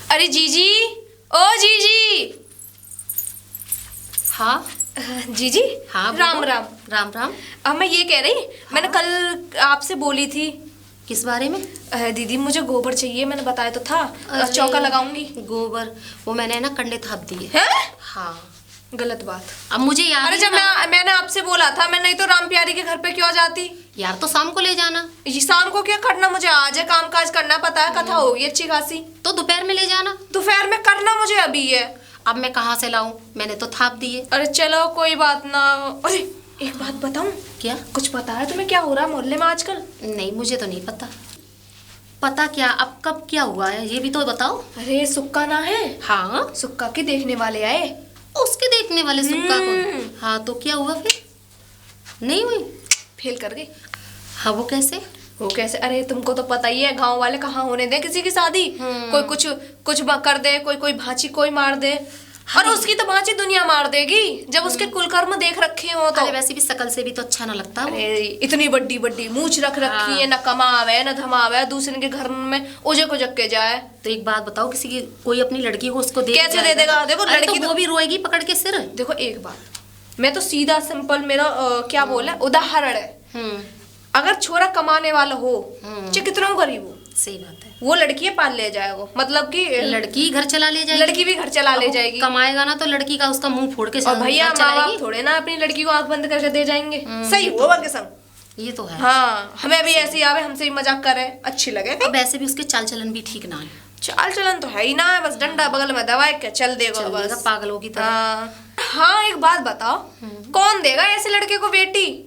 अरे जीजी, ओ जीजी। हाँ जीजी। हाँ राम राम। राम राम। अब मैं ये कह रही, मैंने कल आपसे बोली थी। किस बारे में? दीदी मुझे गोबर चाहिए, मैंने बताया तो था। अरे, चौका लगाऊंगी। गोबर वो मैंने ना कंडे थाप दिए। हैं? हाँ गलत बात। अब मुझे याद। अरे जब मैंने आपसे बोला था, मैं नहीं तो राम प्यारी के घर पे क्यों जाती यार, तो शाम को ले जाना। ये शाम को क्या करना, मुझे आज है काम काज करना, पता है कथा होगी अच्छी खासी। तो दोपहर में ले जाना। दोपहर में करना मुझे अभी है। अब मैं कहाँ से लाऊं, मैंने तो थाप दिए। अरे चलो कोई बात ना। अरे एक बात बताऊं? क्या? कुछ पता है तुम्हें क्या हो रहा है मोहल्ले में आजकल? नहीं, मुझे तो नहीं पता। पता क्या? अब कब क्या हुआ है ये भी तो बताओ। अरे सुक्का ना है? हाँ, सुक्का के देखने वाले आए। उसके देखने वाले सुक्का को? हाँ, तो क्या हुआ फिर? नहीं हुई? फेल कर गई। हाँ, वो कैसे? वो कैसे? अरे तुमको तो पता ही है, गांव वाले कहाँ होने दे किसी की शादी। कोई कुछ कर दे, कोई भांची कोई मार दे। और उसकी तो भांची दुनिया मार देगी जब उसके कुलकर्म देख रखे हो तो। अरे वैसे भी शकल से भी तो अच्छा ना लगता वो। अरे इतनी बड़ी बड़ी मूछ रख रखी है, न कमावे न धमावे, दूसरे के घर में उजे को जग के जाए। तो एक बात बताओ, किसी की कोई अपनी लड़की को उसको देख कैसे दे देगा? देखो लड़की तो वो भी रोएगी पकड़ के सिर। देखो एक बात, मैं तो सीधा सिंपल मेरा क्या बोला उदाहरण है। अगर छोरा कमाने वाला हो, चाहे कितना गरीब हो, सही बात है, वो लड़की पाल ले जाएगा। मतलब कि लड़की घर चला ले जाएगी। लड़की भी घर चला ले जाएगी। कमाएगा ना तो लड़की का उसका मुंह फोड़ के और भैया माँ बाप थोड़े ना अपनी लड़की को आंख बंद करके दे जाएंगे। सही हुआ के संग। ये तो है। हाँ, हमें भी ऐसी आवे, हमसे भी मजाक करे, अच्छी लगे। अब वैसे भी उसके चाल चलन भी ठीक ना है। चाल चलन तो है ही ना, बस डंडा बगल में दबाए क्या चल देगा बस पागलों की तरह। हाँ एक बात बताओ, कौन देगा ऐसे लड़के को बेटी?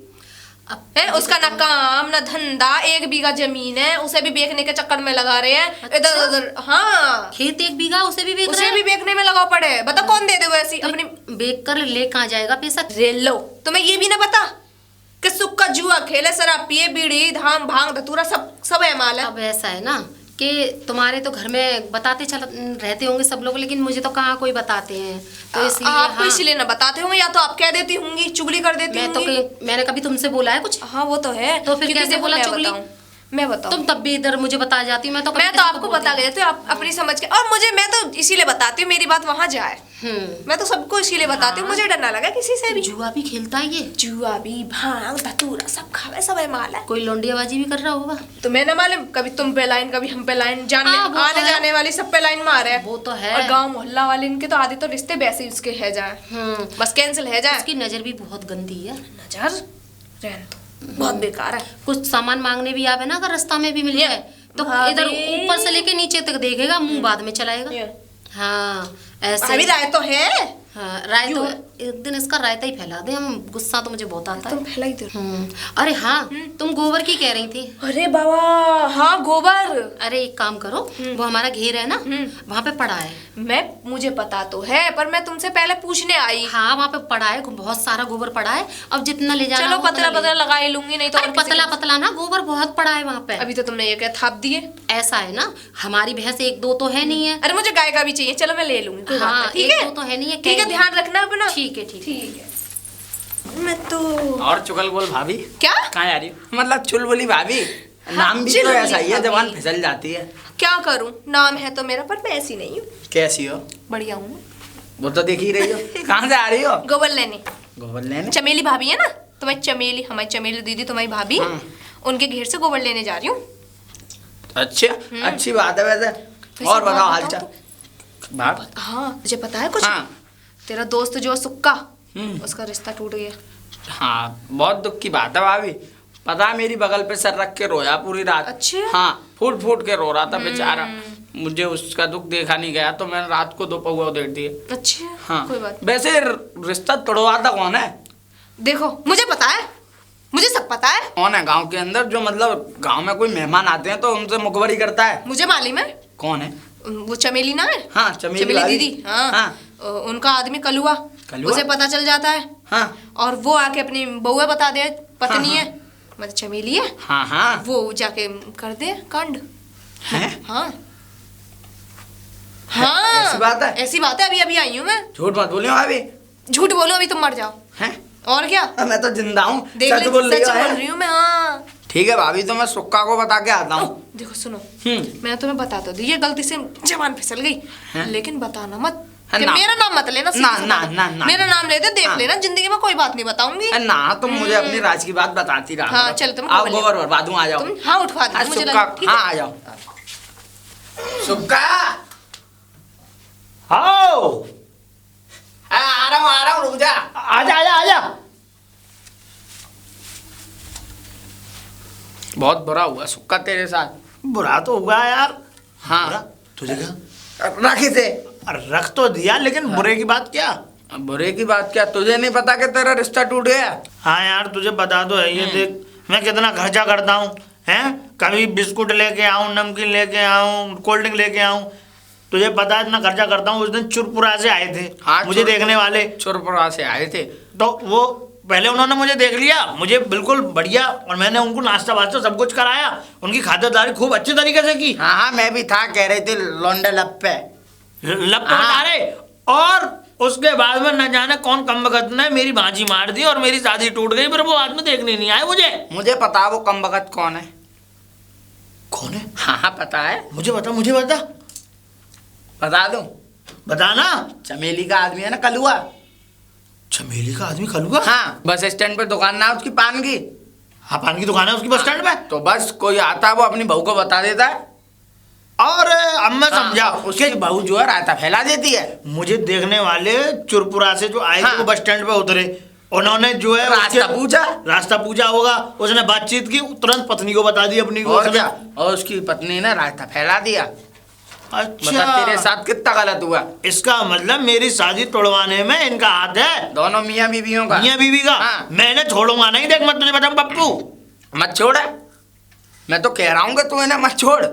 है उसका ना काम ना धंधा, 1 बीघा जमीन है, उसे भी बेचने के चक्कर में लगा रहे हैं। अच्छा? इधर उधर। हाँ, खेत 1 बीघा उसे भी बेचने में लगा पड़े। बता कौन दे देगा ऐसी? अपनी बेच कर ले कहाँ जाएगा पैसा? लो तुम्हें ये भी ना पता कि सुक्का जुआ खेले, शराब पिए, बीड़ी धाम भांग धतूरा सब है माल है। अब ऐसा है ना कि तुम्हारे तो घर में बताते चल रहते होंगे सब लोग, लेकिन मुझे तो कहाँ कोई बताते हैं, तो इसलिए आपको इसलिए ना बताते होंगे, या तो आप कह देती होंगी, चुगली कर देती होंगी। मैंने कभी तुमसे बोला है कुछ? हाँ वो तो है। तो फिर कैसे बोला चुगली? मैं बताऊं? तुम तब भी इधर मुझे बता जाती हूँ। मैं तो आपको बता गई थी, आप अपनी समझ के। और मैं तो इसीलिए बताती हूँ मेरी बात वहां जाए। मैं तो सबको इसीलिए बताती हूँ, मुझे डर ना लगा किसी से भी। जुआ भी खेलता है ये? जुआ भी, भांग धतूरा सब खावे, सब है माल है। कोई लौंडियाबाजी भी कर रहा होगा तो मैं ना मालूम, कभी तुम पे लाइन कभी हम पे लाइन, आने जाने वाली सब पे लाइन मारे। वो तो है। और गांव मोहल्ला वाले इनके तो आधे तो रिश्ते वैसे ही उसके है जाए, बस कैंसिल है जाए। उसकी नजर भी बहुत गंदी है। नजर रहन तो बहुत बेकार है। कुछ सामान मांगने भी आवे ना, अगर रास्ता में भी मिल जाए तो इधर ऊपर से लेके नीचे तक देखेगा, मुंह बाद में चलाएगा। हाँ ऐसे अभी राय तो है। हाँ, राय तो एक दिन इसका रायता ही फैला दे हम। गुस्सा तो मुझे बहुत आता है। तुम फैला ही दो। अरे हाँ, तुम गोबर की कह रही थी। अरे बाबा हाँ गोबर। अरे एक काम करो, वो हमारा घेर है ना, वहाँ पे पड़ा है। मुझे पता तो है, पर मैं तुमसे पहले पूछने आई। हाँ वहाँ पे पड़ा है, बहुत सारा गोबर पड़ा है। अब जितना ले जाना, चलो पतला लगा ही लूंगी, नहीं तो पतला ना गोबर बहुत पड़ा है वहाँ पे। अभी तो तुमने ये क्या थाप दिए? ऐसा है ना, हमारी भैंस 1-2 तो है नहीं है। अरे मुझे गाय का भी चाहिए, चलो मैं ले लूंगी। हाँ, ठीक है, 1-2 तो है नहीं है। ठीक है, ध्यान रखना अपना। ठीक है। मैं तो और चुगल बोल भाभी क्या कहाँ जा रही हो? मतलब चुलबुली भाभी। नाम भी तो ऐसा ही है, जबान फिसल जाती है। क्या करूं, नाम है तो मेरा, पर मैं ऐसी नहीं हूँ। कैसी हो? बढ़िया हूँ। वो तो देख ही रही हो। कहाँ से आ रही हो? गोबर लेने। गोबर लेने? चमेली भाभी है ना, तुम्हारी चमेली, हमारी चमेली दीदी तुम्हारी भाभी, उनके घेर से गोबर लेने जा रही हूँ। अच्छा, अच्छी बात है वैसे। और बताओ हालचाल। बात? हाँ तुझे पता है कुछ? हाँ। तेरा दोस्त जो सुक्का, उसका रिश्ता टूट गया। हाँ, बहुत दुख की बात है भाभी। पता है, मेरी बगल पे सर रख के रोया पूरी रात। अच्छा? हाँ, फूट फूट के रो रहा था बेचारा। मुझे उसका दुख देखा नहीं गया, तो मैंने रात को 2 पौवा दे दिए। अच्छा हाँ, कोई बात। वैसे रिश्ता तोड़वाता कौन है? देखो मुझे पता है, मुझे सब पता है। कौन है गांव के अंदर जो, मतलब गांव में कोई मेहमान आते हैं तो उनसे मुखबरी करता है? मुझे मालूम है। कौन है? वो चमेली ना है? हाँ, चमेली दीदी। हाँ। उनका आदमी कलुआ, उसे पता चल जाता है। हाँ। और वो आके अपनी बउआ बता दे, पत्नी है, मतलब चमेली है। हाँ। वो जाके कर दे कांड। हैं? हाँ। ऐसी बात है? ऐसी बात है, अभी आई हूँ मैं। झूठ मत बोलियो भाभी। झूठ बोलो अभी तुम मर जाओ। हैं? और क्या? मैं तो जिंदा हूँ। देख ले, सच बोल रही रही हूँ मैं। हाँ ठीक है भाभी, तो मैं सुक्का को बता के आता हूँ। देखो सुनो, मैं तुम्हें बता तो दी, ये गलती से जबान फिसल गई, लेकिन बताना मत कि ना। मेरा नाम मत लेना। ना ना ना ना, मेरा नाम लेते देख हाँ। लेना, जिंदगी में कोई बात नहीं बताऊंगी। ना तुम मुझे अपनी राज की बात बताती रहा। हाँ, चल तुम आओ गोबर गोबर भरवा दूं, आ जाओ। तुम हाँ उठवा दो मुझे सुक्का, ठीक है? हाँ आ जाओ। सुक्का आओ, आ रहा हूँ, रुक जा। आजा आजा आजा। बहुत बुरा हुआ सुक्का तेरे साथ। बुरा तो हुआ यार। हाँ बुरा? तुझे क्या रखे थे। रख तो दिया, लेकिन बुरे की बात क्या? अब बुरे की बात क्या, तुझे नहीं पता कि तेरा रिश्ता टूट गया? हाँ यार, तुझे बता दो है, ये देख मैं कितना खर्चा करता हूँ, हैं? कभी बिस्कुट लेके आऊँ, नमकीन लेके आऊँ, कोल्ड ड्रिंक लेके आऊँ, तुझे पता है इतना खर्चा करता हूँ। उस दिन चुरपुरा से आए थे हाँ, मुझे देखने वाले, चुरपुरा से आए थे। तो वो पहले उन्होंने मुझे देख लिया, मुझे बिल्कुल बढ़िया, और मैंने उनको नाश्ता वास्ता सब कुछ कराया, उनकी खातिरदारी खूब अच्छी तरीके से की। हाँ हाँ, मैं भी था, कह रहे थे लौंडे लप्पे लप्पे हाँ। बता रहे। और उसके बाद में न जाने कौन कमबख्त ने मेरी भांजी मार दी और मेरी शादी टूट गई, फिर वो आदमी देखने नहीं आए मुझे। मुझे पता वो कमबख्त कौन है। कौन है? हाँ हाँ पता है। मुझे बता, मुझे बता, बता दूं? बताना। चमेली का आदमी है ना, कलुआ। चमेली का आदमी कलुआ? हाँ, बस स्टैंड पे दुकान ना उसकी पान की। हाँ, पान की दुकान है उसकी बस स्टैंड पे। तो बस कोई आता है, वो अपनी बहू को बता देता है। और अब मैं समझा, हाँ, उसकी बहू जो है रायता फैला देती है। मुझे देखने वाले चुरपुरा से जो आए थे, हाँ। वो बस स्टैंड पे उतरे, उन्होंने जो है रास्ता पूछा। रास्ता पूछा होगा, उसने बातचीत की, तुरंत पत्नी को बता दी अपनी को। और क्या, और उसकी पत्नी ने रायता फैला दिया। बता तेरे अच्छा, साथ कितना गलत हुआ। इसका मतलब मेरी शादी तोड़वाने में इनका हाथ है, दोनों मियाँ बीवियों का। मियां बीवी का। हाँ। मैंने छोड़ूंगा नहीं, देख मैं तुझे बताऊं पप्पू। मत छोड़, मैं तो कह रहा हूँ कि तू इन्हें मत छोड़।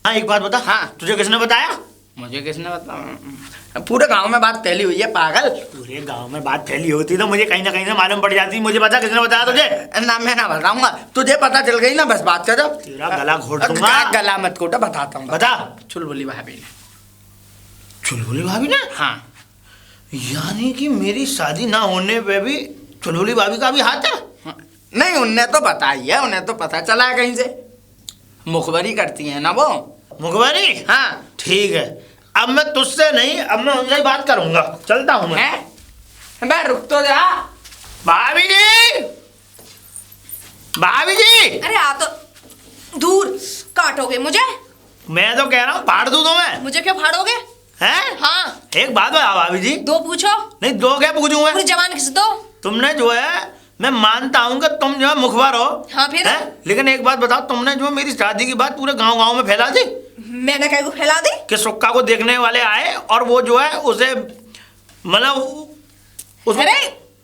हाँ, एक बात बता, हाँ। तुझे किसने बताया? मुझे किसने बताया? पूरे गांव में बात फैली हुई है पागल। पूरे गांव में बात फैली होती तो मुझे कहीं ना कहीं से मालूम पड़ जाती। मुझे बता किसने बताया तुझे? ना मैं ना बताऊंगा, तुझे पता चल गई ना, बस बात कर। तेरा गला घोट दूंगा। गला मत घोटा, बताता हूँ। बता। चुलबुली भाभी ने। चुलबुली भाभी ने? हाँ। यानी कि मेरी शादी ना होने पे भी चुलबुली भाभी का भी हाथ है? नहीं, उनने तो बताई है, उन्हें तो पता चला है कहीं से। मुखबरी करती है ना वो। मुखबरी? हाँ। ठीक है, अब मैं तुझसे नहीं, अब मैं उनसे ही बात करूंगा। चलता हूँ मैं। मैं रुक तो जा। भाभी जी, भाभी जी। अरे आ तो दूर, काटोगे मुझे? मैं तो कह रहा हूँ फाड़ दूं तुम्हें। मुझे क्यों फाड़ोगे? हैं? हाँ, एक बात बता भाभी जी। दो पूछो। नहीं, दो क्या पूछूं मैं? पूरी जवान घिस दो। तुमने जो है, मैं मानता हूँ कि तुम जो है मुखबर हो। हाँ, फिर? लेकिन एक बात बताओ, तुमने जो मेरी शादी की बात पूरे गांव में फैला दी मैंने कहीं को फैला दी? कि सुक्का को देखने वाले आए और वो जो है उसे, मतलब अरे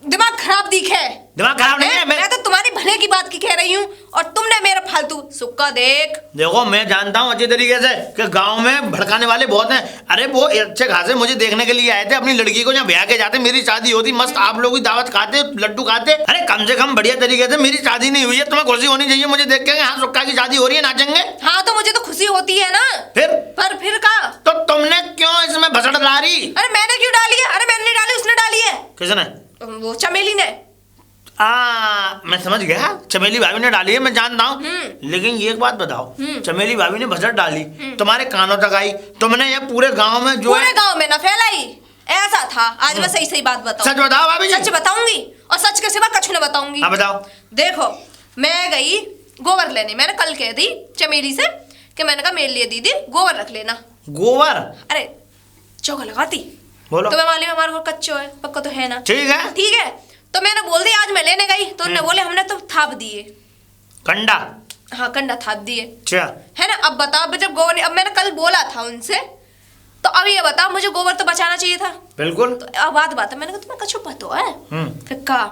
दिमाग खराब दिखे। दिमाग खराब नहीं है। मैं तो तुम्हारी भले की बात की कह रही हूँ, और तुमने मेरा फालतू सुक्का देख। देखो, मैं जानता हूँ अच्छी तरीके से कि गांव में भड़काने वाले बहुत हैं। अरे वो अच्छे खासे मुझे देखने के लिए आए थे, अपनी लड़की को जहाँ ब्याह के जाते, मेरी शादी होती, मस्त आप लोग की दावत खाते, लड्डू खाते। अरे कम से कम बढ़िया तरीके से मेरी शादी नहीं हुई है, तुम्हें खुशी होनी चाहिए मुझे देख के, हाँ सुक्का की शादी हो रही है, नाचेंगे। हाँ, तो मुझे तो खुशी होती है ना। फिर का तो तुमने क्यों इसमें भसड़ डाली? अरे मैंने क्यों डाली है? अरे मैंने नहीं डाली, उसने डाली है। किसने? वो चमेली ने। मैं समझ गया, चमेली भाभी ने डाली है, मैं जानता हूँ। लेकिन ये एक बात बताओ, चमेली भाभी ने भसड़ डाली, तुम्हारे कानों तक आई, तुमने ये पूरे गांव में जो पूरे गांव में ना फैलाई, ऐसा था। आज मैं सही सही बात बताऊं। सच बताओ भाभी जी। सच बताऊंगी, और सच के सिवा कछु न बताऊंगी। हाँ बताओ। देखो, मैं गई गोबर लेने, मैंने कल कह दी चमेली से कि मैंने कहा मेरे लिए दीदी गोबर रख लेना। गोबर? अरे चौका लगाती। बोलो। तुम्हें मालूम है हमारा घर कच्चो है, पक्का तो है ना? ठीक है। ठीक है, तो मैंने बोल दिया आज मैं लेने गई, तो उन्होंने बोले हमने तो थाप दिए। कंडा? हाँ, कंडा थाप दिए, अच्छा। है ना? अब बताओ, जब गोबर, अब मैंने कल बोला था उनसे, तो अब ये बताओ, मुझे गोबर तो बचाना चाहिए था। बिल्कुल। तो अब बात है, मैंने कहा तुम्हें कछु पतो है? फिर कहा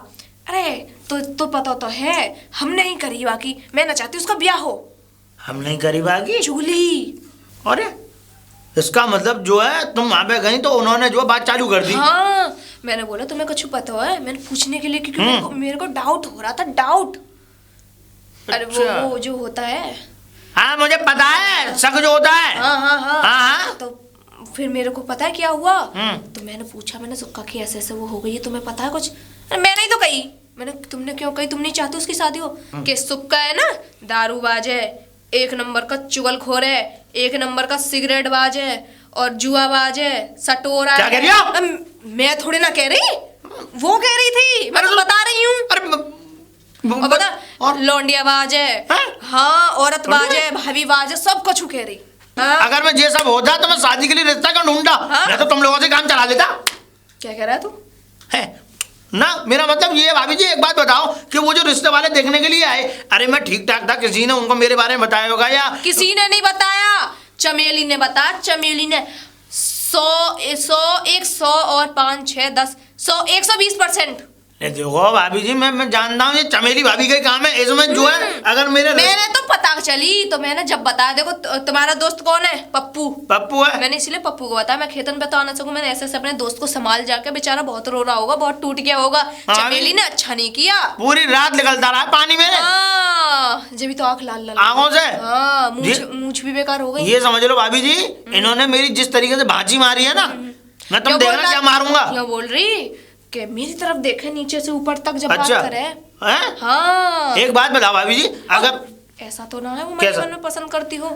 अरे तो पता तो है, हम नहीं करी, बाकी मैं ना चाहती उसका ब्याह हो। हम नहीं करी बाकी? चूली। अरे इसका मतलब जो है तुम वहां पे गई तो उन्होंने जो बात चालू कर दी। हाँ, मैंने बोला तुम्हें कुछ पता है, मैंने पूछने के लिए, क्योंकि मेरे को डाउट हो रहा था, डाउट। अरे अच्छा। वो जो होता है। हाँ मुझे पता है, शक जो होता है। हाँ हाँ हाँ, हाँ। तो फिर मेरे को पता है क्या हुआ। तो मैंने पूछा, मैंने सुक्का की ऐसे ऐसे वो हो गई है, तुम्हें पता है कुछ? अरे मैंने ही तो कही। मैंने तुमने क्यों कही तुम नहीं चाहती उसकी शादी हो? कि सुक्का है ना, दारूबाज है, एक नंबर का चुगलखोर है, एक नंबर का सिगरेट बाज है और जुआबाज है, सटोरा क्या है। कह रही हो? मैं थोड़ी ना कह रही, वो कह रही थी, मैं तो बता रही हूँ। अरे और बता, लौंडियाबाज है, हाँ, औरतबाज है, भाभीबाज है, सब कुछ कह रही। हाँ? अगर मैं ये सब होता तो मैं शादी के लिए रिश्ता क्यों ढूंढता? हाँ? मैं तो तुम लोगों से काम चला लेता। क्या कह रहा है तू? है ना, मेरा मतलब ये है भाभी जी, एक बात बताओ कि वो जो रिश्ते वाले देखने के लिए आए, अरे मैं ठीक ठाक था, किसी ने उनको मेरे बारे में बताया होगा या किसी ने नहीं बताया, चमेली ने बताया। चमेली ने 100 और 5 6 10 100 120%। देखो भाभी जी, मैं जानता हूँ ये चमेली भाभी का ही काम है, इसमें जो है अगर मैंने तो पता चली तो मैंने जब बताया। देखो तुम्हारा दोस्त कौन है? पप्पू है। मैंने इसलिए पप्पू को बताया, मैं खेतन पे तो आना सकूं। मैंने ऐसे अपने दोस्त को संभाल जाके, बेचारा बहुत रो रहा होगा, बहुत टूट गया होगा। चमेली ने अच्छा नहीं किया, पूरी रात निकलता रहा पानी में। जब भी तो आंख लाल लाल आंखों से मूंछ भी बेकार हो गई। ये समझ लो भाभी जी, इन्होंने मेरी जिस तरीके से भांजी मारी है ना, मैं तुम देखना क्या मारूंगा। क्या बोल रही कि मेरी तरफ देखे नीचे से ऊपर तक जब अच्छा, बात करे। हैं? हाँ, एक बात बताओ भाभी जी, अगर ऐसा तो ना है वो मन में पसंद करती हो?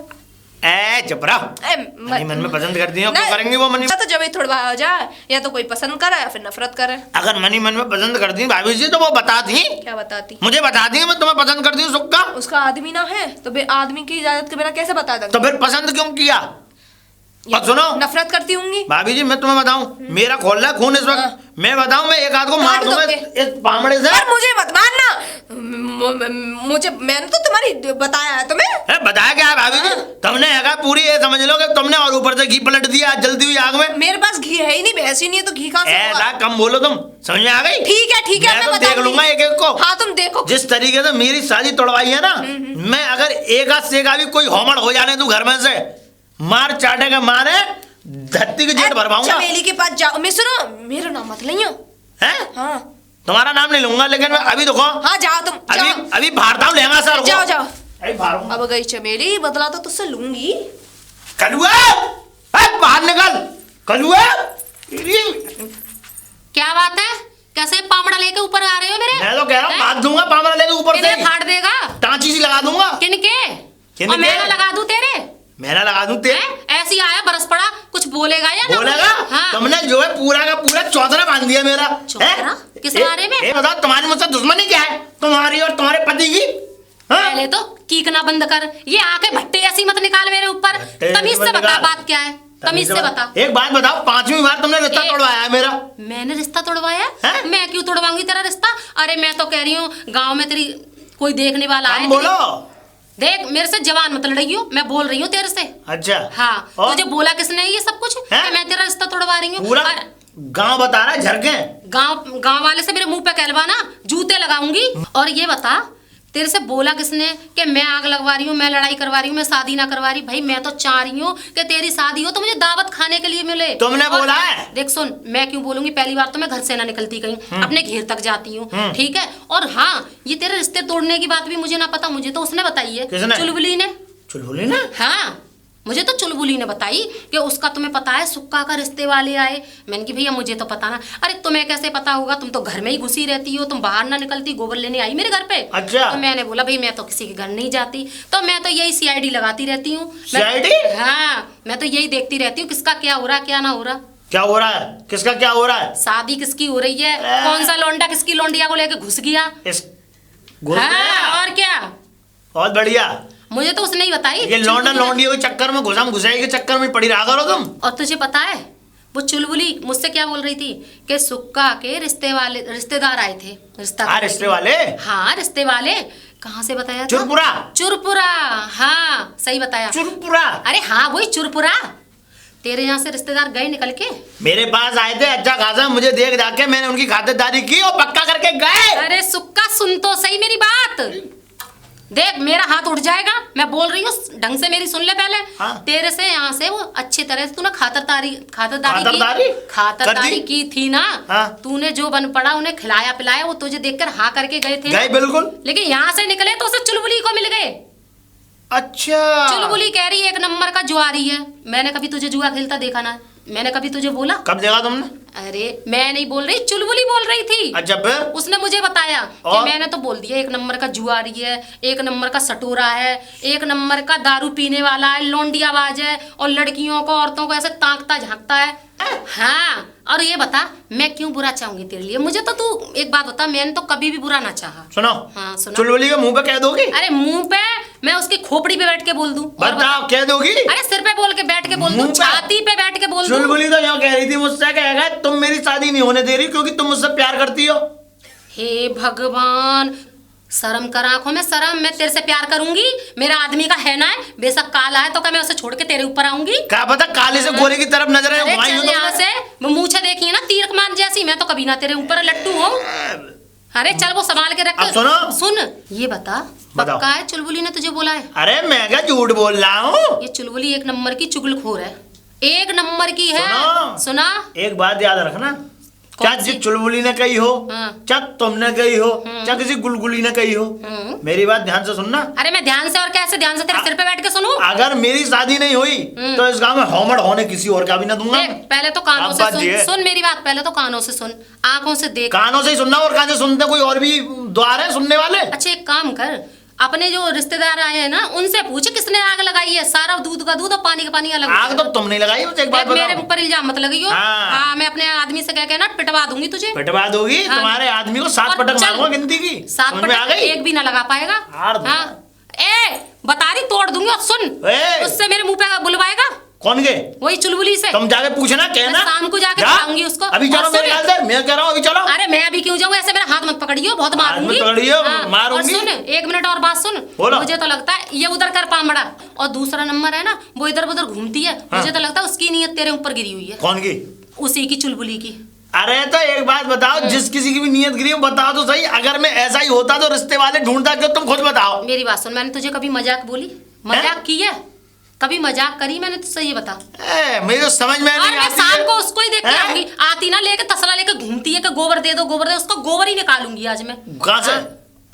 चपरा मन में पसंद करती हो, क्या करेंगे वो मनी? तो जब थोड़ा हो जाए, या तो कोई पसंद करे या फिर नफरत करे। अगर मनी मन में पसंद करती भाभी जी तो वो बताती। क्या बताती? मुझे बताती मैं तुम्हें पसंद करती हूँ सुक्का। उसका आदमी ना है तो आदमी की इजाजत के बिना कैसे बता देंगे? तो फिर पसंद क्यों किया? और सुनो, नफरत करती होंगी भाभी जी, मैं तुम्हें बताऊं, मेरा खोल रहा है खून इस वक्त। मैं बताऊं, मैं एक आध को मार दूंगा इस पामड़े से। यार मुझे मत मारना, मुझे मैंने तो तुम्हारी बताया है तुम्हें। बताया क्या है भाभी जी? तुमने है पूरी ये समझ लो कि तुमने और ऊपर से घी पलट दिया जल्दी हुई आग में। मेरे पास घी है ही नहीं, भैंस ही नहीं है तो घी कहाँ से होगा? ऐसा कम बोलो, तुम समझ में आ गई? ठीक है मैं तो देख लूंगा एक एक को। हाँ तुम देखो जिस तरीके से मेरी शादी तोड़वाई है ना, मैं अगर एक आध से भी कोई होमड़ हो जाने तू घर में से, मार चाटे का मारे धरती की जेट भरवाऊंगा। चमेली के पास जाओ। मैं सुनो, मेरा नाम मत लियो। हैं? हाँ, तुम्हारा नाम नहीं लूंगा, लेकिन मैं अभी देखो। हाँ जाओ तुम, अभी भारता हूँ लहंगा सर। जाओ। अभी भारूंगा। अब गई चमेली, बदला तो तुझसे लूंगी। कलुआ, बाहर निकल कलुआ। क्या बात है? कैसे पामड़ा लेके ऊपर आ रहे हो मेरे? मैं तो कह रहा हूँ बांध दूंगा पामड़ा लेके ऊपर से। फाड़ देगा, टांची सी लगा दूंगा। किनके? और मेला लगा दूं तेरे? मेरा लगा दूं तेरे? ऐसी आया बरस पड़ा, कुछ बोलेगा या बोलेगा? हाँ। तुमने जो है पूरा का पूरा चौधरा बांध दिया मेरा। चौधरा? किस बारे में? बताओ, तुम्हारी मुझसे दुश्मनी क्या है, तुम्हारी और तुम्हारे पति की? पहले तो कीकना बंद कर, ये आके भट्टे ऐसी मत निकाल मेरे ऊपर। तमीज से बता बात क्या है, तमीज से बता। एक बात बताओ, 5वीं बार तुमने रिश्ता तोड़वाया है मेरा। मैंने रिश्ता तोड़वाया? मैं क्यों तोड़वाऊंगी तेरा रिश्ता? अरे मैं तो कह रही हूँ, गाँव में तेरी कोई देखने वाला है? बोलो। देख, मेरे से जवान मत लड़ाई हो, मैं बोल रही हूँ तेरे से। अच्छा, हाँ, तुझे बोला किसने ये सब कुछ कि मैं तेरा रिश्ता तोड़वा रही हूँ? पूरा गांव बता रहा है, झरके गांव वाले से मेरे मुंह पे कहलवाना, जूते लगाऊंगी। और ये बता, तेरे से बोला किसने कि मैं आग लगवा रही हूँ, मैं लड़ाई करवा रही हूँ, मैं शादी ना करवा रही? भाई मैं तो चाह रही हूँ कि तेरी शादी हो तो मुझे दावत खाने के लिए मिले। तुमने बोला है? देख सुन, मैं क्यों बोलूंगी, पहली बार तो मैं घर से ना निकलती कहीं, अपने घेर तक जाती हूँ, ठीक है? और हाँ, ये तेरे रिश्ते तोड़ने की बात भी मुझे ना पता, मुझे तो उसने बताई है। चुलबुली ने। चुलबुली ने? हाँ, मुझे तो चुलबुली ने बताई कि उसका तुम्हें पता है, सुक्का का रिश्ते वाले आए। मैंने कि भैया मुझे तो पता ना। अरे तुम्हें कैसे पता होगा, तुम तो घर में ही घुसी रहती हो, तुम बाहर ना निकलती। गोबर लेने आई मेरे घर पे। अच्छा। तो मैंने बोला भाई मैं तो किसी के घर नहीं जाती, तो मैं तो यही CID लगाती रहती हूँ। CID? हाँ, मैं तो यही देखती रहती हूँ किसका क्या हो रहा, क्या ना हो रहा। क्या हो रहा है? किसका क्या हो रहा है? शादी किसकी हो रही है, कौन सा लौंडा किसकी लौंडिया को लेके घुस गया। हाँ, और क्या? बहुत बढ़िया। मुझे तो उसने ही बताई। ये लौंडा लौंडियों के चक्कर में घुसाई के चक्कर में पड़ी रहा करो तुम। और तुझे पता है, वो चुलबुली मुझसे क्या बोल रही थी कि सुक्का के रिश्तेदार आए थे। रिश्ते वाले? हाँ, रिश्ते वाले। कहाँ से बताया था? चुरपुरा। हाँ, सही बताया, चुरपुरा। अरे हाँ, वही चुरपुरा। तेरे यहाँ से रिश्तेदार गए निकल के? मेरे पास आए थे, अच्छा खासा मुझे देख जाके मैंने उनकी खातिरदारी की और पक्का करके गए। अरे सुक्का, सुन तो सही मेरी बात। देख, मेरा हाथ उठ जाएगा, मैं बोल रही हूँ, ढंग से मेरी सुन ले पहले। हाँ? तेरे से यहाँ से वो अच्छी तरह से तूने खातिरदारी की थी ना। हाँ? तूने जो बन पड़ा उन्हें खिलाया पिलाया, वो तुझे देखकर हाँ करके गए थे। गए बिल्कुल। लेकिन यहाँ से निकले तो उसे चुलबुली को मिल गए। अच्छा। चुलबुली कह रही 1 नंबर का जुआरी है। मैंने कभी तुझे जुआ खेलता देखा ना, मैंने कभी तुझे बोला? कब देखा तुमने? अरे मैं नहीं बोल रही, चुलबुली बोल रही थी। अच्छा फिर? उसने मुझे बताया कि और? मैंने तो बोल दिया एक नंबर का जुआरी है, एक नंबर का सटोरा है, एक नंबर का दारू पीने वाला है, लोंडियाबाज है और लड़कियों को औरतों को ऐसे ताकता झांकता है। हाँ, और ये बता मैं क्यों बुरा चाहूंगी तेरे लिए? मुझे तो तू एक बात बता, मैंने तो कभी भी बुरा ना चाहा। सुनो। हाँ सुनो। चुलबुली के मुंह पे कह दोगी? अरे मुंह पे मैं उसकी खोपड़ी पे बैठ के बोल दूं? और बताओ, कह दोगी? अरे सिर पे बोल के बैठ के बोल दूं, मुंह पे? छाती पे बैठ के बोल दूं? चुलबुली तो यहाँ कह रही थी मुझसे, कहेगा तुम मेरी शादी नहीं होने दे रही क्योंकि तुम मुझसे प्यार करती हो। हे भगवान, शर्म कर आंखों में शर्म। मैं तेरे से प्यार करूंगी? मेरा आदमी का है ना, बेशक काला है तो क्या मैं उसे छोड़ के तेरे ऊपर आऊंगी? क्या पता काले से गोरे की तरफ नजर है। अरे घुमाई हो चल यहाँ से, वो मूछे देखी है ना तीर कमान जैसी, मैं तो कभी ना तेरे ऊपर लट्टू हूँ। अरे चल वो संभाल के रख। अब सुनो। सुन, ये बता पक्का है चुलबुली ने तुझे बोला है? अरे मैं क्या झूठ बोल रहा हूँ? ये चुलबुली एक नंबर की चुगलखोर है, एक नंबर की है। सुनो। सुना? एक बात याद रखना, कौन चाहे सी? चुलबुली ने कही हो, हाँ। चाहे तुमने कही हो, चाहे किसी गुलगुली ने कही हो, मेरी बात ध्यान से सुनना। अरे मैं ध्यान से और कैसे ध्यान से तेरे सिर पे बैठ के सुनूं? अगर मेरी शादी नहीं हुई तो इस गांव में होमड़ होने किसी और का भी ना दूंगा। देख पहले तो कानों आप से बात सुन, ये है। सुन मेरी बात, पहले तो कानों से सुन, आंखों से देख। कानों से ही सुनना, और कहां से सुनते? कोई और भी द्वार है सुनने वाले? अच्छा एक काम कर, अपने जो रिश्तेदार आए हैं ना उनसे पूछ किसने आग लगाई है। सारा दूध का दूध और पानी का पानी अलग। आग तो तुम नहीं लगाई, मुझे एक बात देख, मेरे बताओ। ऊपर इल्जाम मत लगाइयो। हाँ। हाँ, मैं अपने आदमी से कह के ना पिटवा दूंगी तुझे। पिटवा दोगी? हाँ। तुम्हारे आदमी को 7 और पटक चल। मारूंगा गिनती की। 7 समझ में आ पटक गई? एक भी ना लगा पाएगा। हार दूंगा। हाँ। ए बता रही तोड़ दूंगी। और सुन, ए। उससे मेरे मुंह पे बुलवाएगा कौन के? वही चुलबुली से। तुम जाके पूछना, कहना। मैं शाम को जाके जा। बताऊंगी उसको। अभी चलो और मेरे सुन। ख्याल से, मैं कह रहा हूँ अभी चलो। अरे मैं अभी क्यों जाऊँ? ऐसे मेरा हाथ मत पकड़ियो, बहुत हाथ मारूंगी। मत पकड़ियो, हाँ, मारूंगी। और सुन, एक मिनट और बात सुन। बोलो। मुझे तो लगता है ये उधर कर पामड़ा, और दूसरा नंबर है ना वो इधर उधर घूमती है। हाँ। मुझे तो लगता है उसकी नीयत तेरे ऊपर गिरी हुई है। कौन की? उसी की, चुलबुली की। अरे तो एक बात बताओ, जिस किसी की भी नियत गिरी हो बताओ तो सही। अगर मैं ऐसा ही होता तो रिश्ते वाले ढूंढता क्यों? तुम खुद बताओ। मेरी बात सुन, मैंने तुझे कभी मजाक बोली? मजाक की है? कभी मजाक करी मैंने तुझसे? ये बता। मेरी तो समझ में और नहीं मैं आती शाम है। को उसको ही देख के हैं? आऊंगी, आती ना लेके तसला लेके घूमती है कि गोबर दे दो गोबर दे दो, उसको गोबर ही निकालूंगी आज मैं। कहाँ से?